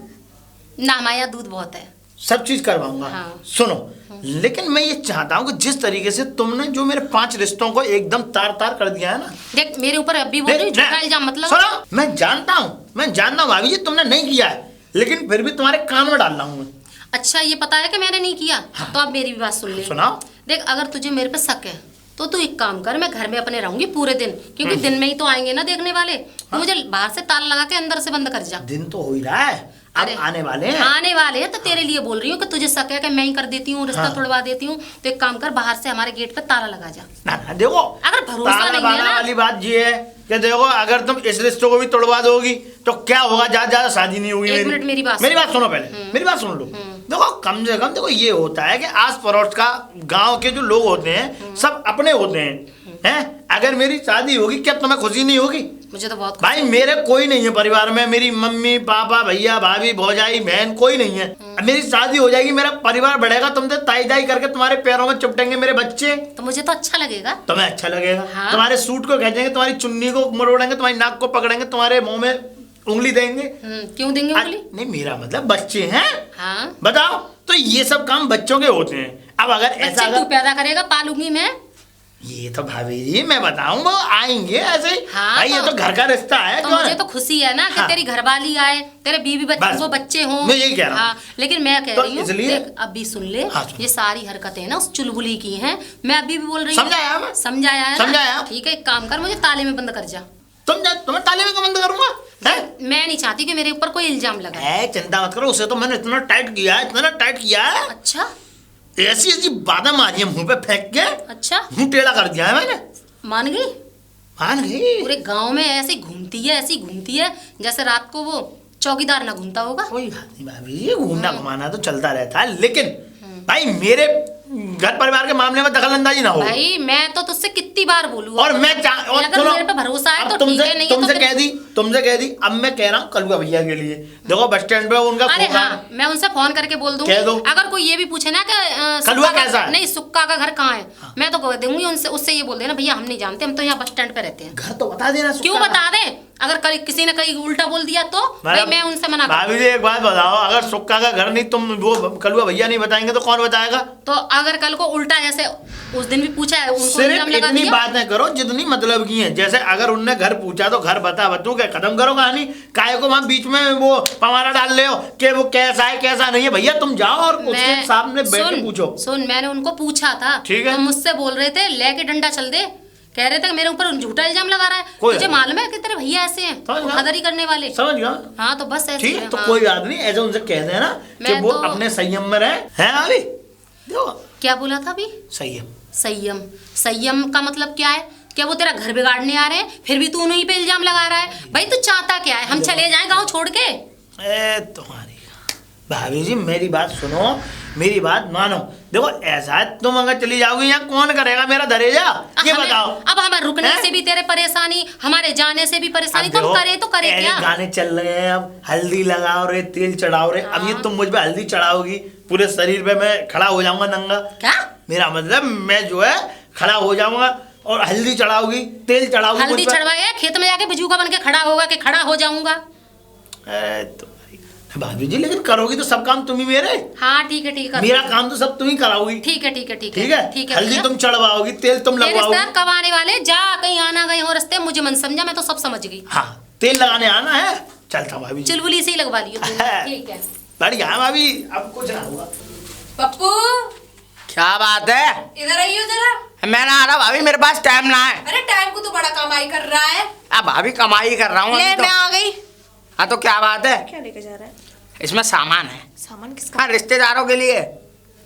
ना हमारे यहाँ दूध बहुत है। सब चीज करवाऊंगा। हाँ। सुनो, लेकिन मैं ये चाहता हूँ कि जिस तरीके से तुमने जो मेरे 5 रिश्तों को एकदम तार तार कर दिया है ना। देख मेरे ऊपर अभी बोल रही हूँ, झूठा इल्जाम मतलब। सुनो, मैं जानता हूँ भाभी जी तुमने नहीं किया है, लेकिन फिर भी तुम्हारे कान में डाल रहा हूँ मैं। अच्छा ये पता है कि मैंने नहीं किया। हाँ। तो अब मेरी भी बात सुन ले। सुनाओ। देख अगर तुझे मेरे पे शक है तो तू एक काम कर, मैं घर में अपने रहूंगी पूरे दिन, क्योंकि दिन में ही तो आएंगे ना देखने वाले। तो मुझे बाहर से ताला लगा के अंदर से बंद कर जा। दिन तो हो ही रहा है, अब अरे, आने वाले हैं। आने वाले हैं तो तेरे लिए बोल रही हूँ कि तुझे शक है कि मैं ही कर देती हूँ, रिश्ता हाँ। तोड़वा देती हूँ। तो एक काम कर, बाहर से हमारे गेट पे ताला लगा जा। ना देखो, अगर भरोसा ताला नहीं है बाला ना। वाली बात ये है कि देखो अगर तुम इस रिश्ते को भी तोड़वा दोगी तो क्या होगा, ज्यादा शादी नहीं होगी। एक मिनट मेरी बात सुनो पहले, मेरी बात सुन लो। देखो कम से कम देखो ये होता है कि आस पड़ोस का गांव के जो लोग होते हैं सब अपने होते हैं। अगर मेरी शादी होगी क्या तुम्हें खुशी नहीं होगी? मुझे तो बहुत भाई मेरे कोई नहीं है परिवार में, मेरी मम्मी पापा भैया भाभी भौजाई बहन कोई नहीं है। अब मेरी शादी हो जाएगी, मेरा परिवार बढ़ेगा, तुमसे ताई ताई करके तुम्हारे पैरों में चिपटेंगे मेरे बच्चे। तो मुझे तो अच्छा लगेगा। तुम्हें अच्छा लगेगा। हाँ। तुम्हारे सूट को खींचेंगे, तुम्हारी चुन्नी को मरोड़ेंगे, तुम्हारी नाक को पकड़ेंगे, तुम्हारे मुंह में उंगली देंगे। क्यों देंगे उंगली? नहीं मेरा मतलब बच्चे हैं। हाँ। बताओ, तो ये सब काम बच्चों के होते हैं। अब अगर ऐसा बच्चे तू पैदा करेगा, पालूंगी मैं। ये तो भाभी जी मैं बताऊं वो आएंगे ऐसे ही। हाँ, भाई ये तो घर का रिश्ता है। तो क्यों मुझे है? तो खुशी है ना कि हाँ। तेरी घरवाली आए, तेरे बीवी बच्चे बस। वो बच्चे हों। मैं यही कह रहा हूं। हाँ, लेकिन मैं कह तो रही हूँ, इसलिए- देख अभी सुन ले। हाँ, सुन। ये सारी हरकतें ना उस चुलबुली की हैं। मैं अभी भी बोल रही हूँ। समझाया मैं? समझाया है ना? समझाया। ठीक है, एक काम कर, मुझे ताले में बंद कर जा। तुम्हें ताले में बंद करूंगा? हैं? मैं नहीं चाहती कि मेरे ऊपर कोई इल्जाम लगा। चिंता मत करो, उसे तो मैंने इतना टाइट किया है, इतना टाइट किया है, अच्छा ऐसी ऐसी बातें मारी है मुंह पे फेंक के, अच्छा, मुंह टेढ़ा कर दिया है मैंने। मान गई? मान गई। पूरे गांव में ऐसी घूमती है, ऐसी घूमती है जैसे रात को वो चौकीदार ना घूमता होगा। कोई बात नहीं भाभी जी, घूमना घुमाना तो चलता रहता है, लेकिन भाई मेरे घर परिवार के मामले में दखलंदाजी ना हो। भाई मैं तो तुझसे कितनी बार बोलूं। और मैं और अगर मेरे पे भरोसा है तो ठीक है, नहीं है तो तुमसे फिर- तुमसे कह दी। अब मैं कह रहा हूँ कलुआ भैया के लिए, देखो बस स्टैंड पे उनका अरे खोखा हाँ, मैं उनसे फोन करके बोल दूंगी। कह दो। अगर कोई ये भी पूछे ना कि कलुआ सुक्का कैसा का- है? नहीं सुक्का का घर कहाँ है, मैं तो कह दूंगी उनसे, उससे ये बोल देना भैया हम नहीं जानते, हम तो यहाँ बस स्टैंड पे रहते हैं। घर तो बता देना। क्यों बता दे? अगर किसी ने कहीं उल्टा बोल दिया तो भाई मैं उनसे मना कर। भाभी जी एक बात बताओ, अगर सुक्का का घर नहीं तुम वो कलुआ भैया नहीं बताएंगे तो कौन बताएगा? तो अगर कल को उल्टा जैसे उस दिन भी पूछा है, उनको सिर्फ इल्जाम लगा इतनी दिया। बातें करो जितनी मतलब की हैं। जैसे अगर उनने घर पूछा तो घर बता बतू के खत्म करो कहानी। काहे को वहां बीच में वो पवारा डाल ले हो कि वो कैसा है कैसा नहीं है। भैया तुम जाओ और उसके सामने बैठ के पूछो। सुन मैंने उनको पूछा था, ठीक है। तो मुझसे बोल रहे थे लेके डंडा चल दे, कह रहे थे कि मेरे ऊपर झूठा इल्जाम लगा रहा है। कोई तुझे नहीं। मालूम है कि तेरे भैया ऐसे हैं, समझ गया। धोखाधड़ी करने वाले। समझ गया। हाँ तो बस ऐसे ठीक है, तो हाँ। कोई बात नहीं, ऐसे उनसे कह देना कि मैं वो तो- अपने संयम में रहे हैं। अभी देखो क्या बोला था अभी? संयम। संयम। संयम का मतलब क्या है? क्या वो तेरा घर बिगाड़ने आ रहे हैं, फिर भी तू उन्हीं पे इल्जाम लगा रहा है? भाई तू चाहता क्या है, हम चले जाएं गांव छोड़ के? तुम्हारी भाभी जी मेरी बात सुनो, मेरी बात मानो। देखो ऐसा है, तुम अगर चली जाओगी यहाँ कौन करेगा मेरा दरेजा, ये बताओ। अब हमारे रुकने हैं? से भी तेरे परेशानी, हमारे जाने से भी परेशानी, अब तुम देखो, करे तो करे ऐसे क्या? गाने चल रहे हैं, अब हल्दी लगाओ रे, तेल चढ़ाओ रे। अब ये तुम मुझ पे हल्दी चढ़ाओगी, पूरे शरीर पे मैं खड़ा हो जाऊंगा नंगा। क्या मेरा मतलब मैं जो है खड़ा हो जाऊंगा और हल्दी चढ़ाओगी, तेल चढ़ाओगी मुझ हल्दी पे। चढ़वाया खेत में जाके बिजूका बन के खड़ा होगा कि खड़ा हो जाऊंगा? तुम्हारी भाभी जी लेकिन करोगी तो सब काम तुम ही मेरे। हाँ ठीक है ठीक है, मेरा काम तो सब तुम ही कराओगी। ठीक है ठीक है ठीक है ठीक है, ठीक है हल्दी भैया। तुम चढ़वाओगी, तेल तुम तेरे लगवाओगी। रिश्तेदार कब आने वाले? जा कहीं आना गई हो रास्ते, मुझे मन समझा, मैं तो सब समझ गई। हाँ तेल लगाने आना है, चलता हूँ भाभी जी। चुलबुली से ही लगवा लियो तू। ठीक है। बढ़िया है भाभी, अब कुछ ना होगा। पप्पू क्या बात है? इधर आइयो जरा। मैं ना आ रहा भाभी, मेरे पास टाइम ना है। अरे टाइम को तो बड़ा कमाई कर रहा है। अब भाभी कमाई कर रहा हूँ ले अभी तो। मैं आ गई। हाँ तो क्या बात है? क्या लेके जा रहा है? इसमें सामान है। सामान किसका? हाँ रिश्तेदारों के लिए।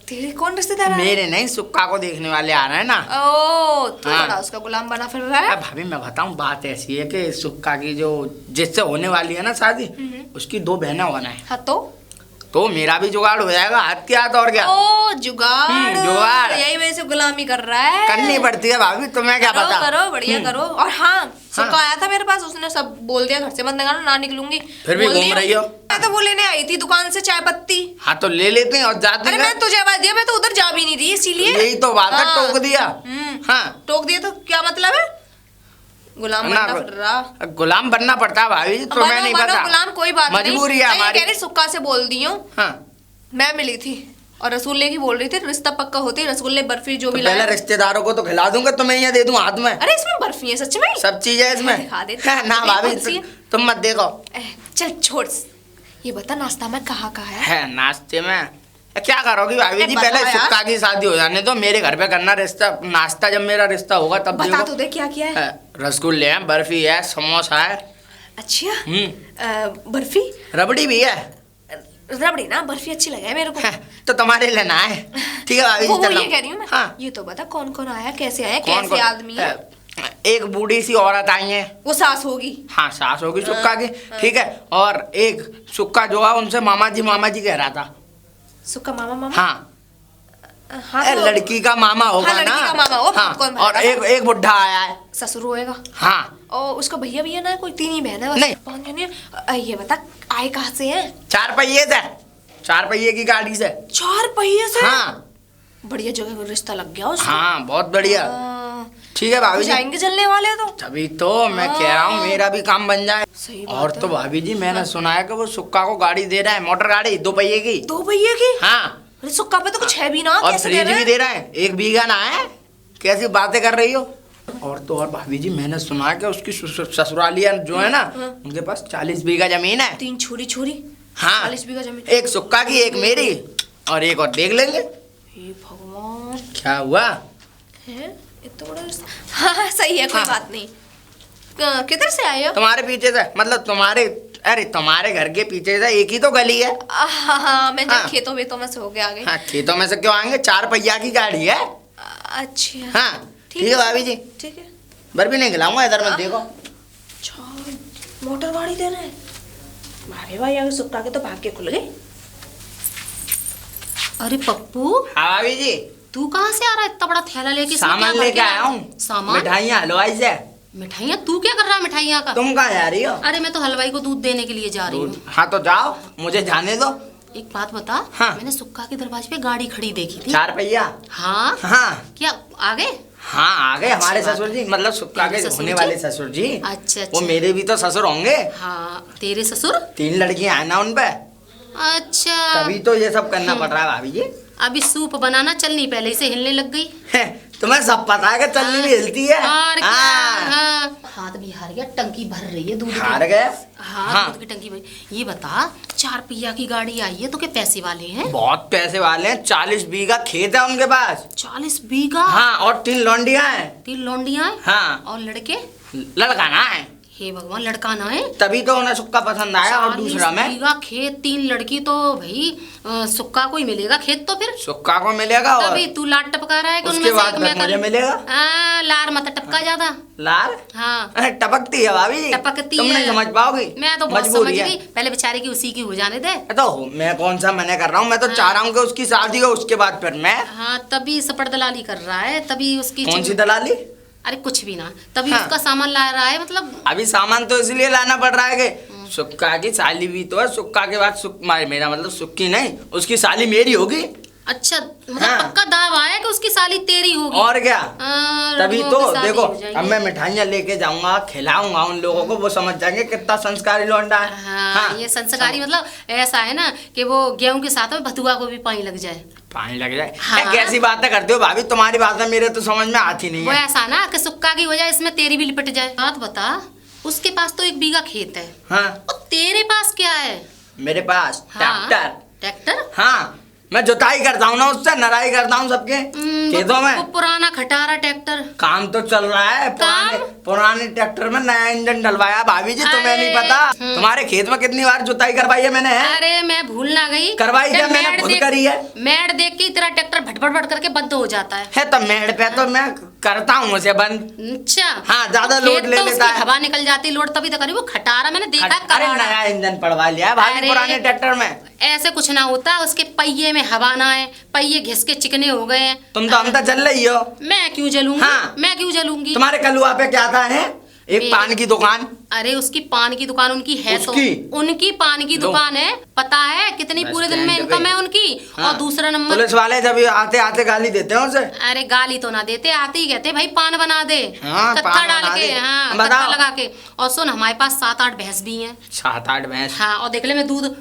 तेरे कौन रिश्तेदार है? मेरे नहीं, सुक्का को देखने वाले आ रहे हैं ना। ओ तू हाँ। बड़ा उसका गुलाम बना फिर रहा है। अब भाभी मैं बताऊं, बात ऐसी है कि सुक्का की जो जिससे होने वाली है ना शादी, उसकी 2 बहनें होना है। हाँ तो मेरा भी जुगाड़ हो जाएगा, हथियार और क्या। ओ जुगाड़। जुगाड़। यही वजह से गुलामी कर रहा है। करनी पड़ती है भाभी, तुम्हें क्या करो पता। करो बढ़िया करो। और हाँ सुक्का आया था मेरे पास, उसने सब बोल दिया घर से मत निकालो, ना निकलूंगी। फिर भी बोल घूम दिया। रही हो। मैं तो वो लेने आई थी दुकान से चाय पत्ती। हाँ तो ले लेते हैं और जाते अरे हैं। मैं तुझे आवाज दिया, मैं तो उधर जा भी नहीं रही इसीलिए। यही तो बात है, हाँ। टोक दिया। हाँ टोक दिया तो क्या मतलब है? गुलाम बनना पड़ रहा। गुलाम बनना पड़ता है भाभी, तो मैं नहीं पता। गुलाम कोई बात नहीं, मजबूरी है मैं ये हमारी। कह रही सुक्का से बोल दी हूँ। हाँ मैं मिली थी और रसगुल्ले की बोल रही थी, रिश्ता पक्का होती है, रसगुल्ले बर्फी जो भी तो पहले लाए। रिश्तेदारों को तो खिला दूंगा, तुम्हें यहाँ दे दूं हाथ में। अरे इसमें बर्फी है सच में? सब चीज है इसमें। दिखा देती हाँ, ना देख भाभी कौन सी है। तुम मत देखो। चल छोड़, ये बता नाश्ता में कहाँ है? है नाश्ते में क्या करोगी भाभी जी? बता पहले यार। सुक्का की शादी हो जाने दो, मेरे घर पे करना रिश्ता। नाश्ता जब मेरा रिश्ता होगा तब बता देखो। तो दे क्या किया है। रसगुल्ले हैं, बर्फी है, समोसा है, अच्छा बर्फी, रबड़ी भी है। रबड़ी ना, बर्फी अच्छी लगे मेरे को। तो तुम्हारे लेना है, ठीक है भाभी वो जी चलो। ये कह रही हूँ मैं। हाँ। ये तो बता कौन कौन आया, कैसे आया, कौन कैसे कौन? आदमी है? एक बूढ़ी सी औरत आई है। वो सास होगी। हाँ सास होगी सुक्का की, ठीक है। और एक सुक्का जो है उनसे मामा जी कह रहा था। सुक्का मामा मामा। हाँ हाँ तो लड़की का मामा होगा हाँ, ना। लड़की का मामा, वो हाँ, कौन और बनेगा? एक बुढ़ा आया है। ससुर होएगा। हाँ और उसका भैया भैया ना है, कोई तीन ही बहन है बस। नहीं। 5 जने हैं। ये बता आए कहाँ से हैं? 4 पहिए से, 4 पहिए की गाड़ी से। 4 पहिए से? हाँ बढ़िया जगह में रिश्ता लग गया उसको। हाँ बहुत बढ़िया। ठीक है भाभी जी, जाएंगे चलने वाले तो। तभी तो मैं कह रहा हूँ मेरा भी काम बन जाए। सही बात और है। तो भाभी जी मैंने सुना है कि वो सुक्का को गाड़ी दे रहा है, मोटर गाड़ी 2 पहिए की। 2 पहिए की? हाँ अरे सुक्का पे तो कुछ है भी ना, और कैसे दे फ्रिज रहे भी हैं? दे रहा है, 1 बीघा ना है। कैसी बातें कर रही हो? और तो और भाभी जी मैंने सुना है कि उसकी ससुरालिया जो है ना, उनके पास 40 बीघा जमीन है। 3 छोरी हाँ 40 बीघा जमीन। एक सुक्का की, एक मेरी, और एक और देख लेंगे। हे भगवान, क्या हुआ? है इतना बड़ा रिश्ता। हाँ सही है, कोई हाँ। बात नहीं। किधर से आए हो? तुम्हारे पीछे से, मतलब तुम्हारे, अरे तुम्हारे घर के पीछे से एक ही तो गली है। हाँ मैं जब हाँ। खेतों वेतों में से होके आ गई। हाँ खेतों में से क्यों आएंगे, 4 पहिया की गाड़ी है। अच्छा हाँ ठीक है भाभी जी, ठीक है। बर्फी नहीं खिलाऊंगा, इधर मत देखो। अच्छा मोटर गाड़ी दे रहे हैं। भागे भाई अगर सुक्का के तो भाग्य खुल गए। अरे पप्पू, हाँ भाभी जी तू कहाँ से आ रहा है इतना बड़ा थैला लेके? इसमें सामान क्या भर लेके के आया लाया? हूँ। सामान? मिठाइयाँ हलवाई से। मिठाइयाँ? तू क्या कर रहा है मिठाइयाँ का? तुम कहाँ जा रही हो? अरे मैं तो हलवाई को दूध देने के लिए जा रही हूँ। हाँ तो जाओ, मुझे जाने दो। एक बात बता, हाँ। मैंने सुक्का के दरवाजे पे गाड़ी खड़ी देखी थी। 4 पहिया। हाँ हाँ क्या आ गए? हाँ आ गए हमारे अच्छी बात ससुर जी, मतलब सुक्का तेरे के ससुर होने जी? वाले ससुर जी। अच्छा वो अच्छा। मेरे भी तो ससुर होंगे। हाँ तेरे ससुर? 3 लड़कियां हैं ना उन पे, अच्छा। तभी तो ये सब करना पड़ रहा है भाभी जी। अभी सूप बनाना चलनी पहले से हिलने लग गई। तुम्हें सब पता है कि चलनी भी हिलती है। और क्या? हाँ। हाँ। हाथ भी हार गया, टंकी भर रही है दूध की। हार गए। हाँ, हाँ। दूध की टंकी भर। ये बता 4 पहिया की गाड़ी आई है तो क्या पैसे वाले हैं? बहुत पैसे वाले हैं, 40 बीघा खेत है उनके पास। 40 बीघा? हाँ और 3 लौंडियां हैं। 3 लौंडियां? हाँ और लड़के? लड़का ना है, हे भगवान, लड़का ना है? तभी तो उन्हें सुक्का पसंद आया। और 40 दूसरा में बीघा खेत, 3 लड़की, तो भाई सुक्का को ही मिलेगा खेत तो फिर। सुक्का को मिलेगा और तभी तू लाट टपका रहा है कि उसके उनमें से बाद एक मैं फिर मुझे मिलेगा। लार मत टपका ज्यादा। लाल। हाँ अरे टपकती है भाभी जी, टपकती तुम है। नहीं समझ पाओगी। मैं तो बहुत समझ मजबूरी है। गई, पहले बेचारे की उसी की हो जाने दे। तो मैं कौन सा मना कर रहा हूँ, मैं तो चाह रहा हूँ कि उसकी शादी हो, उसके बाद फिर मैं। हाँ तभी सपट दलाली कर रहा है, तभी उसकी कौन सी दलाली? अरे कुछ भी ना, तभी हाँ। उसका सामान ला रहा है, मतलब अभी सामान तो इसलिए लाना पड़ रहा है कि सुक्का की साली भी तो है, सुक्का के बाद मेरा मतलब सुक्की नहीं, उसकी साली मेरी होगी। अच्छा, मतलब हाँ। पक्का दावा है कि उसकी साली तेरी होगी। और क्या। तभी लड़कियों तो की शादी देखो, हो जाएगी। अब मैं मिठाइयाँ लेके जाऊंगा, खिलाऊंगा उन लोगों को, वो समझ जाएंगे कितना संस्कारी लौंडा है। हाँ, ये संस्कारी मतलब ऐसा है ना कि वो गेहूं के साथ में भतुआ को भी पानी लग जाए। पानी लग जाए। हाँ। कैसी बातें करते हो भाभी, तुम्हारी बातें मेरे तो समझ में आती नहीं वो है। ऐसा ना कि सुक्का की वजह इसमें तेरी भी लिपट जाए। बात बता, उसके पास तो 1 बीघा खेत है हाँ और तेरे पास क्या है? मेरे पास हाँ, ट्रैक्टर। ट्रैक्टर? हाँ मैं जुताई करता हूँ ना, उससे नराई करता हूँ सबके खेतों वो में। पुराना खटारा ट्रैक्टर। काम तो चल रहा है, पुराने ट्रैक्टर में नया इंजन डलवाया भाभी जी, तुम्हें नहीं पता। तुम्हारे खेत में कितनी बार जुताई करवाई है मैंने? अरे मैं भूल ना गई। करवाई क्या? मैंने मेड़ खुद देख- करी है। मेड़ देख के ही तेरा ट्रैक्टर भटभट भट करके बंद हो जाता है। तो मेड़ पे तो मैं करता हूँ उसे बंद। अच्छा। हाँ, ज्यादा खेत लोड ले तो लेता उसकी है। हवा निकल जाती, लोड तभी तो करी। वो खटारा मैंने देखा है, अरे कबाड़ा। नया इंजन पड़वा लिया है भाभी अरे, पुराने ट्रैक्टर में। ऐसे कुछ ना होता, उसके पहिए में हवा ना है, पहिए घिस के चिकने हो गए हैं। तुम तो हम तो जल रही हो। मैं क्यों जलूंगी? हाँ। मैं क्यों जलूंगी? तुम्हारे कलुआ पे क्या था है? एक पान की दुकान। अरे उसकी पान की दुकान उनकी है तो उसकी? उनकी पान की दुकान है, पता है कितनी बस पूरे दिन में स्टैंड इनकम पे है उनकी। हाँ। और दूसरा नंबर, पुलिस वाले जब आते आते गाली देते हैं उसे। अरे गाली तो ना देते, आते ही कहते भाई पान बना दे, हाँ, कत्था पान डाल बना के, दे। हाँ बताओ। कत्था लगा के। और सुन, हमारे पास 7-8 भैंस भी हैं। 7-8 भैंस। हाँ, और देख ले मैं दूध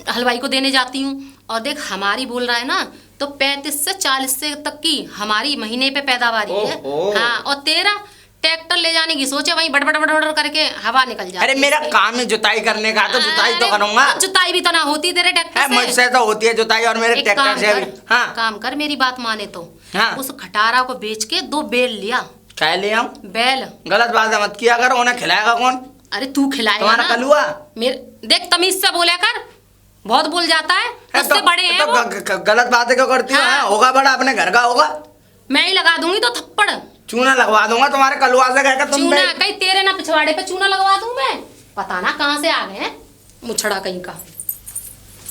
हलवाई को देने जाती हूँ। और देख हमारी बोल रहा है ना तो 35 से 40 से तक की हमारी महीने पे पैदावारी है। ओहो। हाँ, और तेरा ट्रैक्टर ले जाने की सोचे, वहीं बड़ बड़ बड़ बड़ करके हवा निकल जाती अरे है मेरा इसकी। काम है जुताई करने का, तो जुताई तो अरे, करूंगा। जुताई भी तो ना होती तेरे ट्रैक्टर से। मुझसे तो होती है जुताई, और मेरे एक ट्रैक्टर काम से कर, भी। हाँ, काम कर, मेरी बात माने तो हाँ। उस खटारा को बेच के 2 बैल लिया। क्या ले आऊं? बैल। गलत बात मत किया करो, उन्हें खिलाएगा कौन? अरे तू खिलाएगा तुम्हारा ना। कलुआ? मेरे देख, तमीज से बोला कर, बहुत बोल जाता है। उससे बड़े हैं वो। गलत बातें क्यों करती हो? हाँ। हाँ, होगा बड़ा, अपने घर का होगा। मैं ही लगा दूंगी तो थप्पड़। चूना लगवा दूंगा तुम्हारे कलुआ से, कहकर तुम चूना पे। कहीं तेरे ना पिछवाड़े पे चूना लगवा दूं मैं। पता ना कहाँ से आ गए हैं मुछड़ा कहीं का।